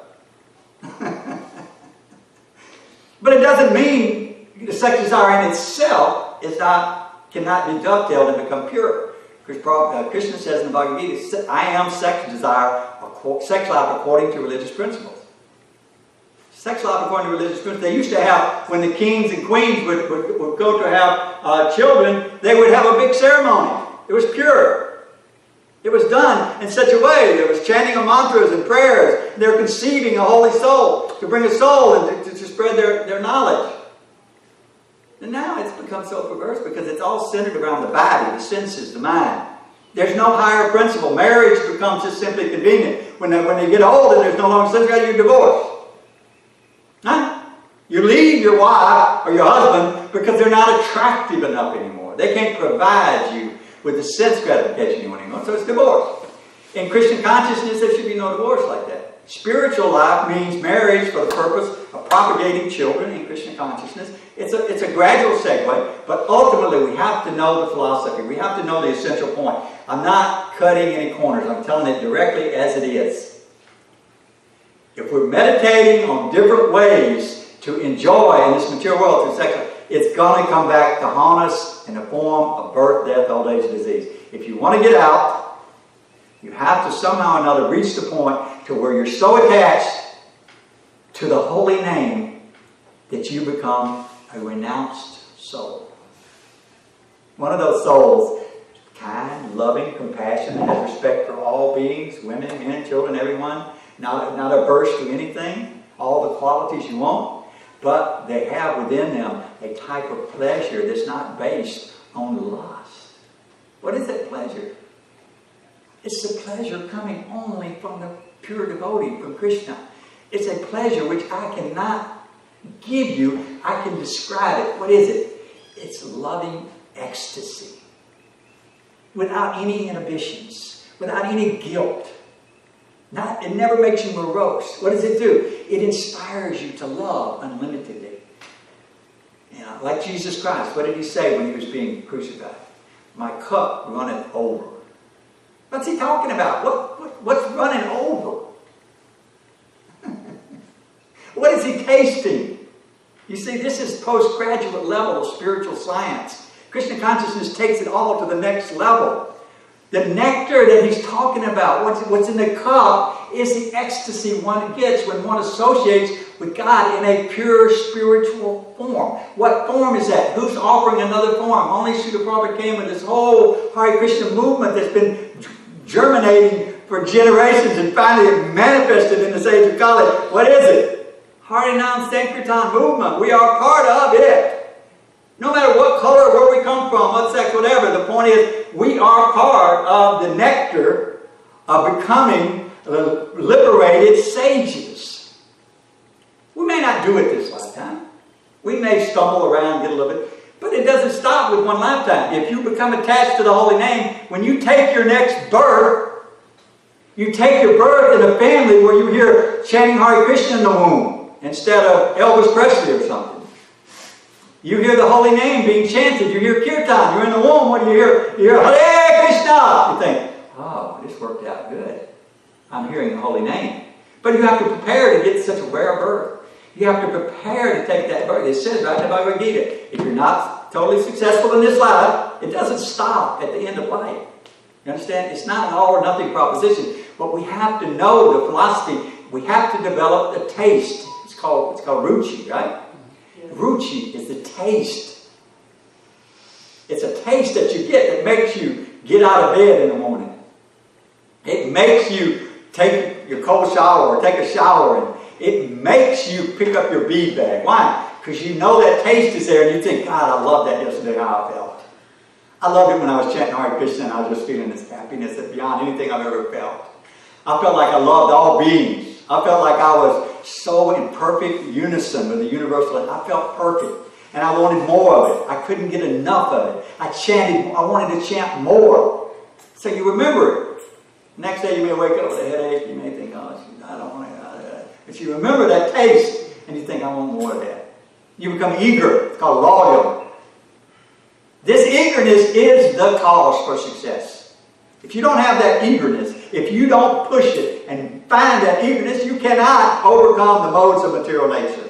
But it doesn't mean the sex desire in itself cannot be dovetailed and become pure. Because Krishna says in the Bhagavad Gita, I am sex desire, sex life according to religious principles. Sex life according to religious principles. They used to have, when the kings and queens would go to have children, they would have a big ceremony. It was pure. It was done in such a way. There was chanting of mantras and prayers. They were conceiving a holy soul to bring a soul and to spread their knowledge. And now it's become so perverse because it's all centered around the body, the senses, the mind. There's no higher principle. Marriage becomes just simply convenient. When they get old and there's no longer sense, you're divorced. Huh? You leave your wife or your husband because they're not attractive enough anymore. They can't provide you with the sense gratification you want anymore. So it's divorce. In Christian consciousness, there should be no divorce like that. Spiritual life means marriage for the purpose of propagating children in Krishna consciousness. It's a gradual segue, but ultimately we have to know the philosophy. We have to know the essential point. I'm not cutting any corners. I'm telling it directly as it is. If we're meditating on different ways to enjoy in this material world through sex, it's going to come back to haunt us in the form of birth, death, old age, disease. If you want to get out, you have to somehow or another reach the point to where you're so attached to the holy name that you become a renounced soul. One of those souls, kind, loving, compassionate, has respect for all beings, women, men, children, everyone, not averse to anything, all the qualities you want. But they have within them a type of pleasure that's not based on lust. What is that pleasure? It's the pleasure coming only from the pure devotee, from Krishna. It's a pleasure which I cannot give you. I can describe it. What is it? It's loving ecstasy. Without any inhibitions. Without any guilt. It never makes you morose. What does it do? It inspires you to love unlimitedly. You know, like Jesus Christ. What did he say when he was being crucified? My cup runneth over. What's he talking about? What's running over? What is he tasting? You see, this is postgraduate level of spiritual science. Krishna consciousness takes it all to the next level. The nectar that he's talking about, what's in the cup, is the ecstasy one gets when one associates with God in a pure spiritual form. What form is that? Who's offering another form? Only Srila Prabhupada came with this whole Hare Krishna movement that's been germinating for generations and finally it manifested in this age of Kali. What is it? Harinam Sankirtan movement. We are part of it. No matter what color, where we come from, what sex, whatever, the point is we are part of the nectar of becoming liberated sages. We may not do it this lifetime. We may stumble around, get a little bit, but it doesn't stop with one lifetime. If you become attached to the holy name, when you take your next birth, you take your birth in a family where you hear chanting Hare Krishna in the womb instead of Elvis Presley or something. You hear the holy name being chanted. You hear kirtan. You're in the womb. What do you hear? You hear Hare Krishna. You think, oh, this worked out good. I'm hearing the holy name. But you have to prepare to get such a rare birth. You have to prepare to take that birth. It says right in the Bhagavad Gita, if you're not totally successful in this life, it doesn't stop at the end of life. You understand? It's not an all or nothing proposition. But we have to know the philosophy. We have to develop the taste. It's called ruchi, right? Yes. Ruchi is the taste. It's a taste that you get that makes you get out of bed in the morning. It makes you take your cold shower or take a shower, and it makes you pick up your bead bag. Why? Because you know that taste is there, and you think, God, I love that yesterday, how I felt. I loved it when I was chanting Hare Krishna, and I was just feeling this happiness that beyond anything I've ever felt. I felt like I loved all beings. I felt like I was so in perfect unison with the universal. I felt perfect. And I wanted more of it. I couldn't get enough of it. I wanted to chant more. So you remember it. Next day you may wake up with a headache. You may think, oh, I don't want to. But you remember that taste, and you think, I want more of that. You become eager. It's called loyal. This eagerness is the cause for success. If you don't have that eagerness, if you don't push it and find that eagerness, you cannot overcome the modes of material nature.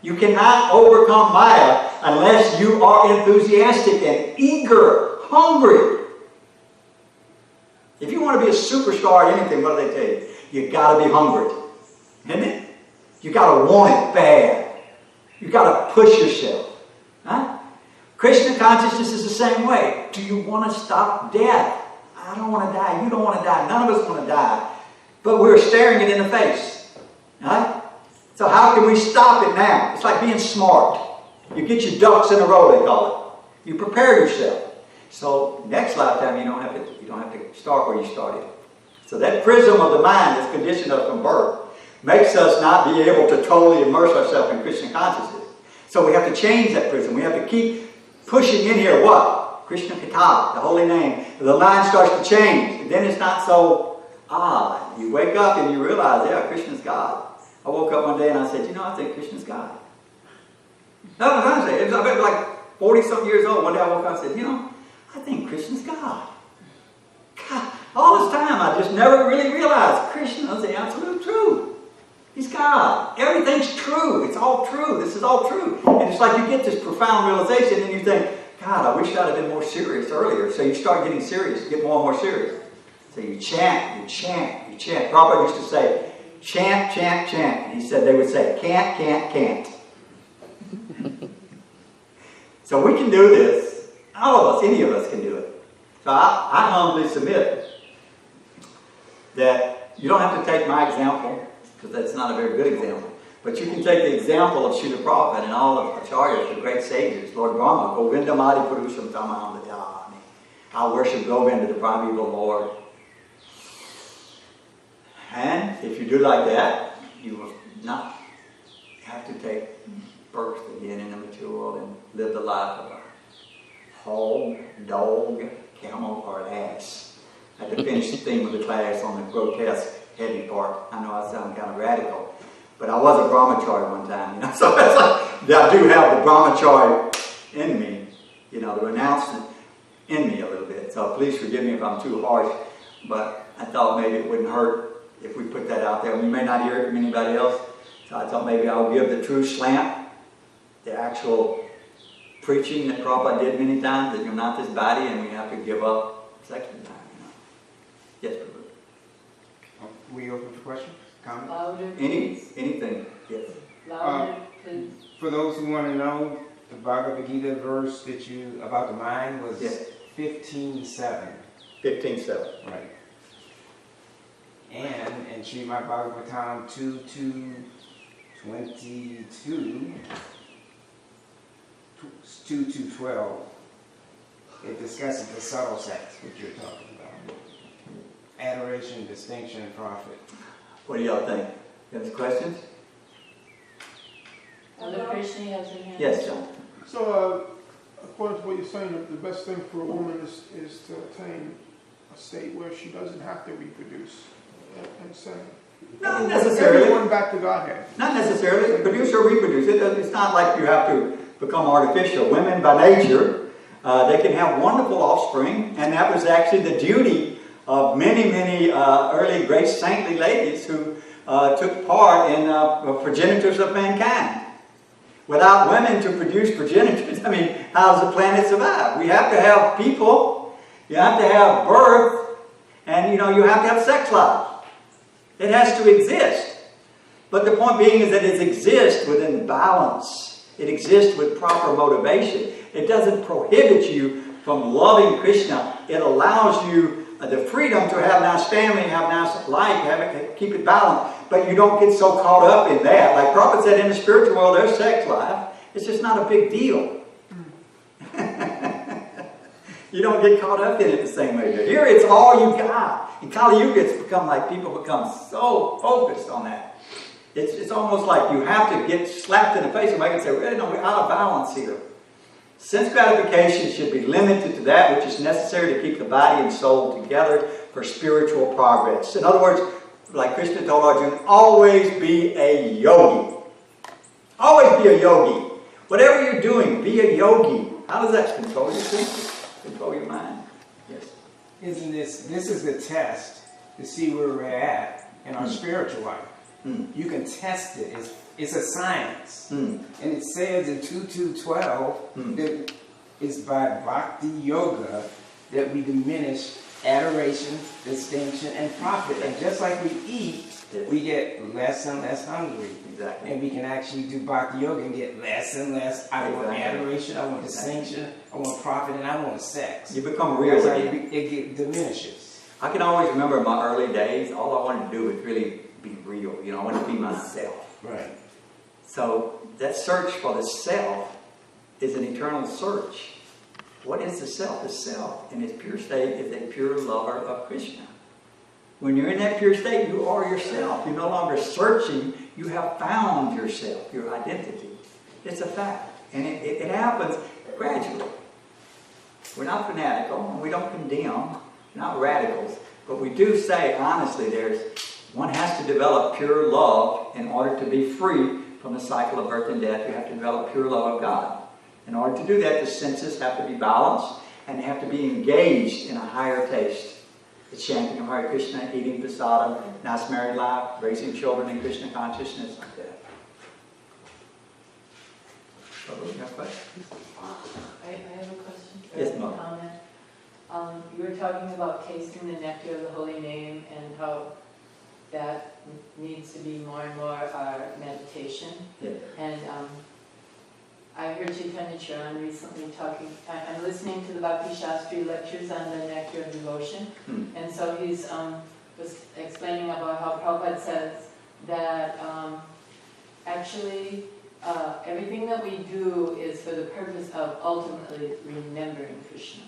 You cannot overcome Maya unless you are enthusiastic and eager, hungry. If you want to be a superstar at anything, what do they tell you? You got to be hungry. Isn't it? You got to want it bad. You got to push yourself. Huh? Krishna consciousness is the same way. Do you want to stop death? I don't want to die. You don't want to die. None of us want to die. But we're staring it in the face. Right? So how can we stop it now? It's like being smart. You get your ducks in a row, they call it. You prepare yourself. So next lifetime you don't have to start where you started. So that prism of the mind that's conditioned us from birth makes us not be able to totally immerse ourselves in Krishna consciousness. So we have to change that prism. We have to keep pushing in here what? Krishna Kata, the holy name. The mind starts to change. And then it's not so odd. You wake up and you realize, yeah, Krishna's God. I woke up one day and I said, I think Krishna's God. That's what I'm saying. I was like 40-something years old. One day I woke up and said, I think Krishna's God. God. All this time I just never really realized Krishna is the absolute truth. He's God. Everything's true. It's all true. This is all true. And it's like you get this profound realization and you think, God, I wish I'd have been more serious earlier. So you start getting serious. You get more and more serious. So you chant, you chant, you chant. Prabhupada used to say, chant, chant, chant. And he said they would say, can't, can't, can't. So we can do this. All of us, any of us can do it. So I humbly submit that you don't have to take my example, because that's not a very good example. But you can take the example of Srila Prabhupada and all of Acharyas, the great sages, Lord Brahma, Govindamadi Purusham Tamaham Dhyami. I worship Govinda, the primeval Lord. And if you do like that, you will not have to take birth again in the material world and live the life of a hog, dog, camel, or an ass. I had to finish the theme of the class on the grotesque, heavy part. I know I sound kind of radical, but I was a brahmachari one time, so it's like, I do have the brahmachari in me, the renouncement in me a little bit. So please forgive me if I'm too harsh, but I thought maybe it wouldn't hurt if we put that out there. You may not hear it from anybody else, so I thought maybe I'll give the true slant, the actual preaching that Prabhupada did many times, that you're not this body and we have to give up sex time. Yes, Prabhu. We open for questions, comments? Louder, please. Anything, yes. Louder, please. For those who want to know, the Bhagavad Gita verse about the mind was 15:7. 15:7. Right. And in Srimad Bhagavatam 2:22, 2:12, it discusses the subtle sex, which you're talking about. Adoration, distinction, and profit. What do y'all think? You have any questions? Other Krishna has a hand. Yes, John. So, according to what you're saying, the best thing for a woman is to attain a state where she doesn't have to reproduce and send. Not necessarily. Everyone back to Godhead. Not necessarily. Produce or reproduce. It's not like you have to become artificial. Women, by nature, they can have wonderful offspring, and that was actually the duty of many, many early great saintly ladies who took part in progenitors of mankind. Without women to produce progenitors, I mean, how does the planet survive? We have to have people, you have to have birth, and you have to have sex life. It has to exist. But the point being is that it exists within balance. It exists with proper motivation. It doesn't prohibit you from loving Krishna. It allows you the freedom to have nice family, have nice life, keep it balanced. But you don't get so caught up in that. Like Prabhupada said, in the spiritual world, there's sex life. It's just not a big deal. You don't get caught up in it the same way. Here, it's all you got. In Kali Yuga, it's become like people become so focused on that. It's almost like you have to get slapped in the face and make it say, well, no, we're out of balance here. Sense gratification should be limited to that which is necessary to keep the body and soul together for spiritual progress. In other words, like Krishna told Arjuna, always be a yogi. Always be a yogi. Whatever you're doing, be a yogi. How does that control your thinking? Control your mind? Yes. Isn't this is the test to see where we're at in our spiritual life. You can test it. It's a science. And it says in 2.2.12 that it's by bhakti yoga that we diminish adoration, distinction, and profit. And just like we eat, we get less and less hungry. Exactly. And we can actually do bhakti yoga and get less and less. I want adoration, I want distinction, I want profit, and I want sex. You become real again. It diminishes. I can always remember in my early days, all I wanted to do was really be real. I wanted to be myself. Right. So that search for the self is an eternal search. What is the self? The self in its pure state is a pure lover of Krishna. When you're in that pure state, you are yourself. You're no longer searching. You have found yourself, your identity. It's a fact. And it happens gradually. We're not fanatical, and we don't condemn. We're not radicals. But we do say, honestly, one has to develop pure love in order to be free from the cycle of birth and death. You have to develop pure love of God. In order to do that, the senses have to be balanced, and they have to be engaged in a higher taste. The chanting of Hare Krishna, eating prasadam, nice married life, raising children in Krishna consciousness, like that. So, you have questions? I have a question. Yes, or a Mom. comment. You were talking about tasting the nectar of the holy name and how that needs to be more and more our meditation. Yeah. And I heard Chaitanya Charan recently talking, I'm listening to the Bhakti Shastri lectures on the nectar of devotion, and so he's was explaining about how Prabhupada says that actually everything that we do is for the purpose of ultimately remembering Krishna.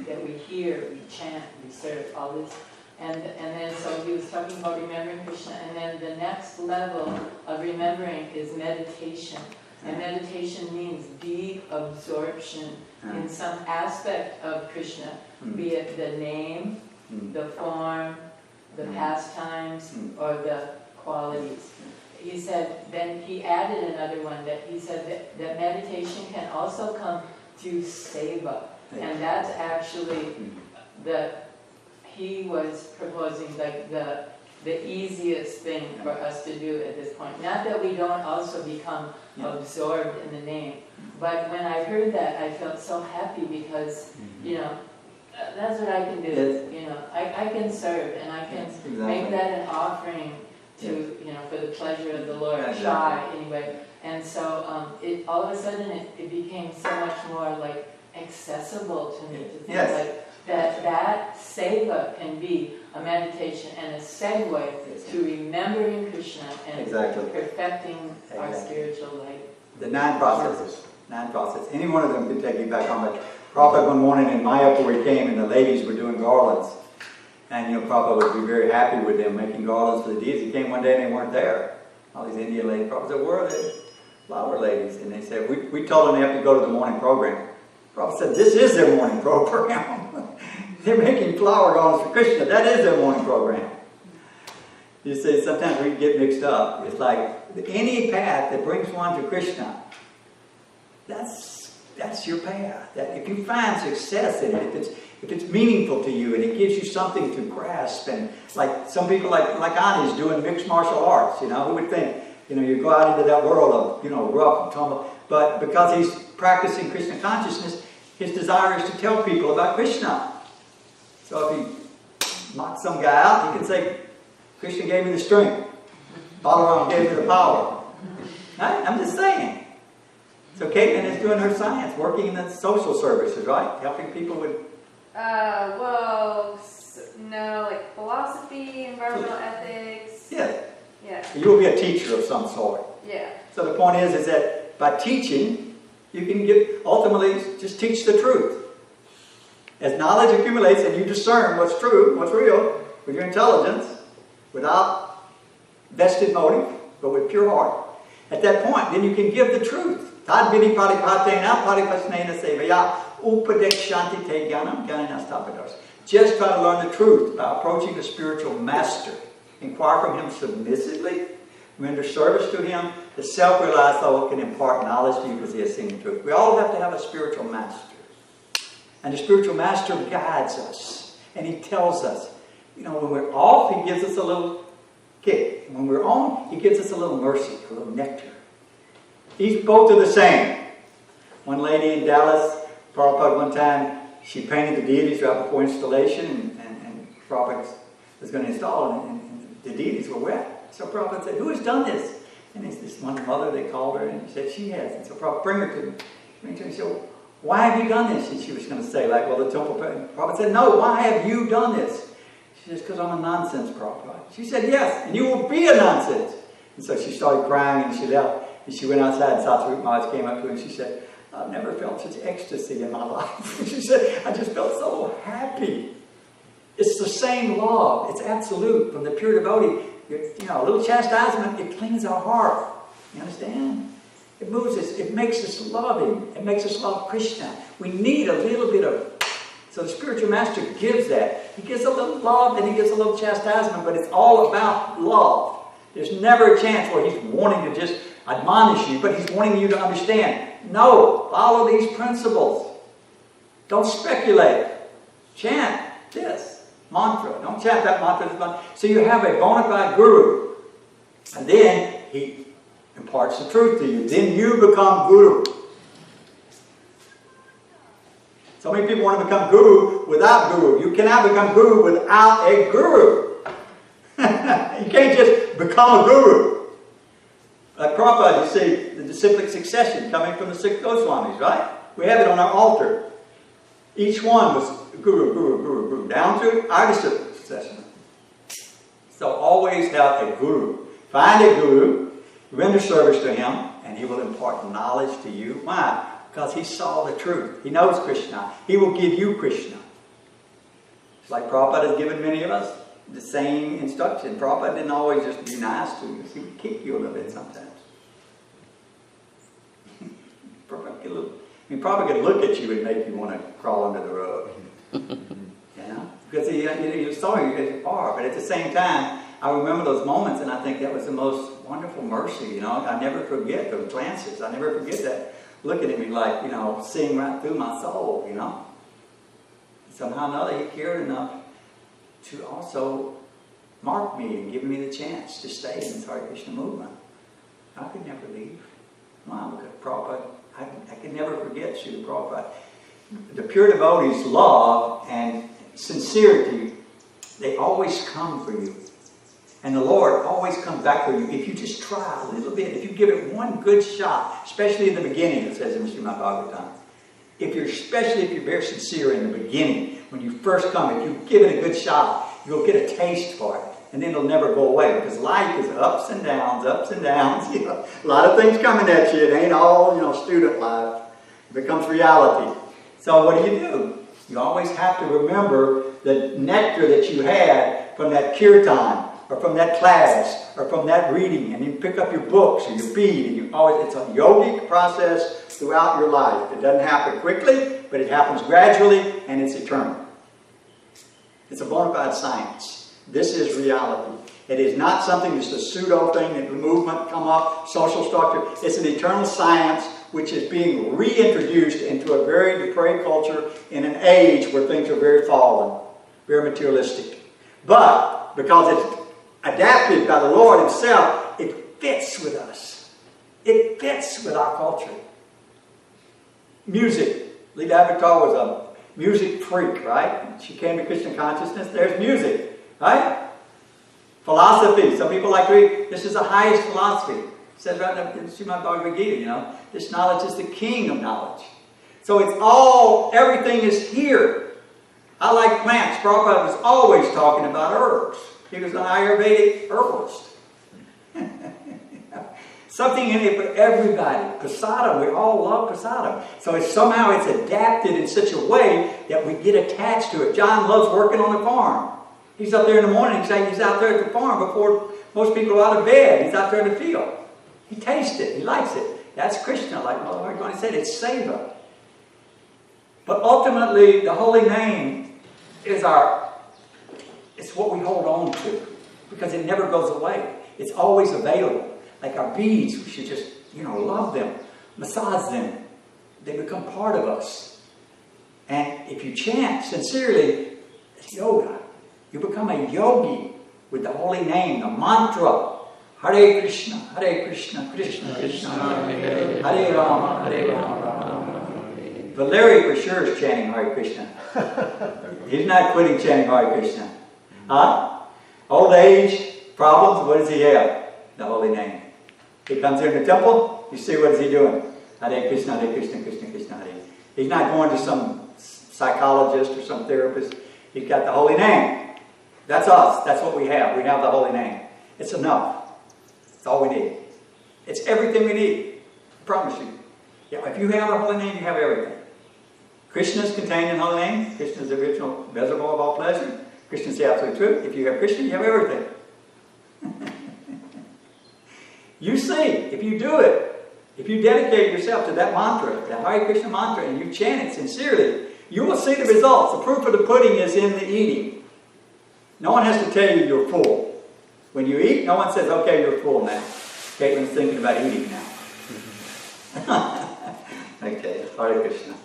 That we hear, we chant, we serve, all this. And then so he was talking about remembering Krishna, and then the next level of remembering is meditation. And meditation means deep absorption in some aspect of Krishna, be it the name, the form, the pastimes, or the qualities. He said, then he added another one, that he said that meditation can also come through seva. And that's actually he was proposing like the easiest thing for us to do at this point. Not that we don't also become absorbed in the name, but when I heard that, I felt so happy because, that's what I can do. I can serve and I can make that an offering to, for the pleasure of the Lord, shy anyway. And so it all of a sudden it became so much more like accessible to me to think like that seva can be a meditation and a segue to remembering Krishna and perfecting our spiritual life. The 9 processes. 9 processes. Any one of them could take you back on. But Prabhupada one morning in Mayapur he came and the ladies were doing garlands. And Prabhupada would be very happy with them making garlands for the deities. He came one day and they weren't there. All these Indian ladies. Prabhupada said, where are they? Flower ladies. And they said, we told them they have to go to the morning program. Prabhupada said, this is their morning program. They're making flower garlands for Krishna. That is their morning program. You see, sometimes we get mixed up. It's like any path that brings one to Krishna, that's that's your path. That if you find success in it, if it's meaningful to you and it gives you something to grasp, and like some people like Ani's doing mixed martial arts, who would think, you go out into that world of, rough and tumble, but because he's practicing Krishna consciousness, his desire is to tell people about Krishna. So if he knocks some guy out, he can say, Krishna gave me the strength. Balaram gave me the power. Right? I'm just saying. So Caitlin is doing her science, working in the social services, right? Helping people with... no, like philosophy, environmental ethics. Yes. Yeah. You will be a teacher of some sort. Yeah. So the point is that by teaching, you can ultimately just teach the truth. As knowledge accumulates and you discern what's true, what's real, with your intelligence, without vested motive, but with pure heart, at that point, then you can give the truth. Tad vini paripatena paripasnena sevaya upadekshanti te jnanam jnanastapados. Just try to learn the truth by approaching the spiritual master. Inquire from him submissively. Render service to him. The self-realized soul can impart knowledge to you because he has seen the truth. We all have to have a spiritual master. And the spiritual master guides us. And he tells us, when we're off, he gives us a little kick. When we're on, he gives us a little mercy, a little nectar. These both are the same. One lady in Dallas, Prabhupada one time, she painted the deities right before installation, and Prabhupada was going to install them, and the deities were wet. So Prabhupada said, who has done this? And it's this one mother, they called her, and she said, she has. And so Prabhupada, bring her to me. He said, well, why have you done this? And she was going to say, like, well, the temple. Prabhupada said, no, why have you done this? She says, because I'm a nonsense, Prabhupada. She said, yes, and you will be a nonsense. And so she started crying, and she left. And she went outside, and Satsvarupa Maharaj came up to her, and she said, I've never felt such ecstasy in my life. She said, I just felt so happy. It's the same love. It's absolute. From the pure devotee, a little chastisement, it cleans our heart. You understand? It moves us. It makes us loving. It makes us love Krishna. We need a little bit of... So the spiritual master gives that. He gives a little love and he gives a little chastisement, but it's all about love. There's never a chance where he's wanting to just admonish you, but he's wanting you to understand. No, follow these principles. Don't speculate. Chant this mantra. Don't chant that mantra. So you have a bona fide guru. And then he imparts the truth to you. Then you become guru. So many people want to become guru without guru. You cannot become guru without a guru. You can't just become a guru. Like Prabhupada, you see the disciplic succession coming from the 6 Goswamis, right? We have it on our altar. Each one was guru, guru, guru, guru, down to our disciplic succession. So always have a guru. Find a guru, render service to him, and he will impart knowledge to you. Why? Because he saw the truth. He knows Krishna. He will give you Krishna. It's like Prabhupada has given many of us the same instruction. Prabhupada didn't always just be nice to you. He would kick you a little bit sometimes. Prabhupada could look at you and make you want to crawl under the rug. Because he saw you as you are. But at the same time, I remember those moments, and I think that was the most wonderful mercy. I never forget those glances. I never forget that looking at me like, seeing right through my soul, Somehow or another, he cared enough to also mark me and give me the chance to stay in the Hare Krishna movement. I could never leave. Why? Because Prabhupada, I can never forget Srila Prabhupada. The pure devotees' love and sincerity, they always come for you. And the Lord always comes back for you if you just try a little bit. If you give it one good shot, especially in the beginning, it says in Srimad Bhagavatam. Especially if you're very sincere in the beginning, when you first come, if you give it a good shot, you'll get a taste for it. And then it'll never go away, because life is ups and downs, ups and downs. A lot of things coming at you. It ain't all, student life. It becomes reality. So what do? You always have to remember the nectar that you had from that kirtan, or from that class, or from that reading, and you pick up your books or your feed, and it's a yogic process throughout your life. It doesn't happen quickly, but it happens gradually, and it's eternal. It's a bona fide science. This is reality. It is not something that's a pseudo thing that the movement come up, social structure. It's an eternal science which is being reintroduced into a very depraved culture in an age where things are very fallen, very materialistic. But because it's adapted by the Lord Himself, it fits with us. It fits with our culture. Music. Lita Avatar was a music freak, right? She came to Krishna consciousness. There's music, right? Philosophy. Some people like to read, this is the highest philosophy. It says right in Srimad Bhagavad Gita, this knowledge is the king of knowledge. So it's all, everything is here. I like plants. Prabhupada was always talking about herbs. He was an Ayurvedic herbalist. Something in it for everybody. Prasadam, we all love prasadam. So somehow it's adapted in such a way that we get attached to it. John loves working on the farm. He's up there in the morning, he's out there at the farm before most people are out of bed. He's out there in the field. He tastes it, he likes it. That's Krishna, like Mother Bhagwan said, it's seva. But ultimately, the holy name is it's what we hold on to. Because it never goes away. It's always available. Like our beads, we should just, love them, massage them. They become part of us. And if you chant sincerely, it's yoga. You become a yogi with the holy name, the mantra. Hare Krishna, Krishna Krishna, Hare Rama, Hare Rama. Valery for sure is chanting Hare Krishna. He's not quitting chanting Hare Krishna. Huh? Old age, problems, what does he have? The holy name. He comes here in the temple, you see what is he doing? Hare Krishna, Krishna Krishna, Hare. He's not going to some psychologist or some therapist. He's got the holy name. That's us. That's what we have. We have the holy name. It's enough. It's all we need. It's everything we need. I promise you. Yeah, if you have the holy name, you have everything. Krishna is contained in the holy name. Krishna is the original reservoir of all pleasure. Krishna is the absolute truth. If you have Krishna, you have everything. You see, if you do it, if you dedicate yourself to that mantra, that Hare Krishna mantra, and you chant it sincerely, you will see the results. The proof of the pudding is in the eating. No one has to tell you you're full. When you eat, no one says, okay, you're full now. Caitlin's thinking about eating now. Okay, Hare Krishna.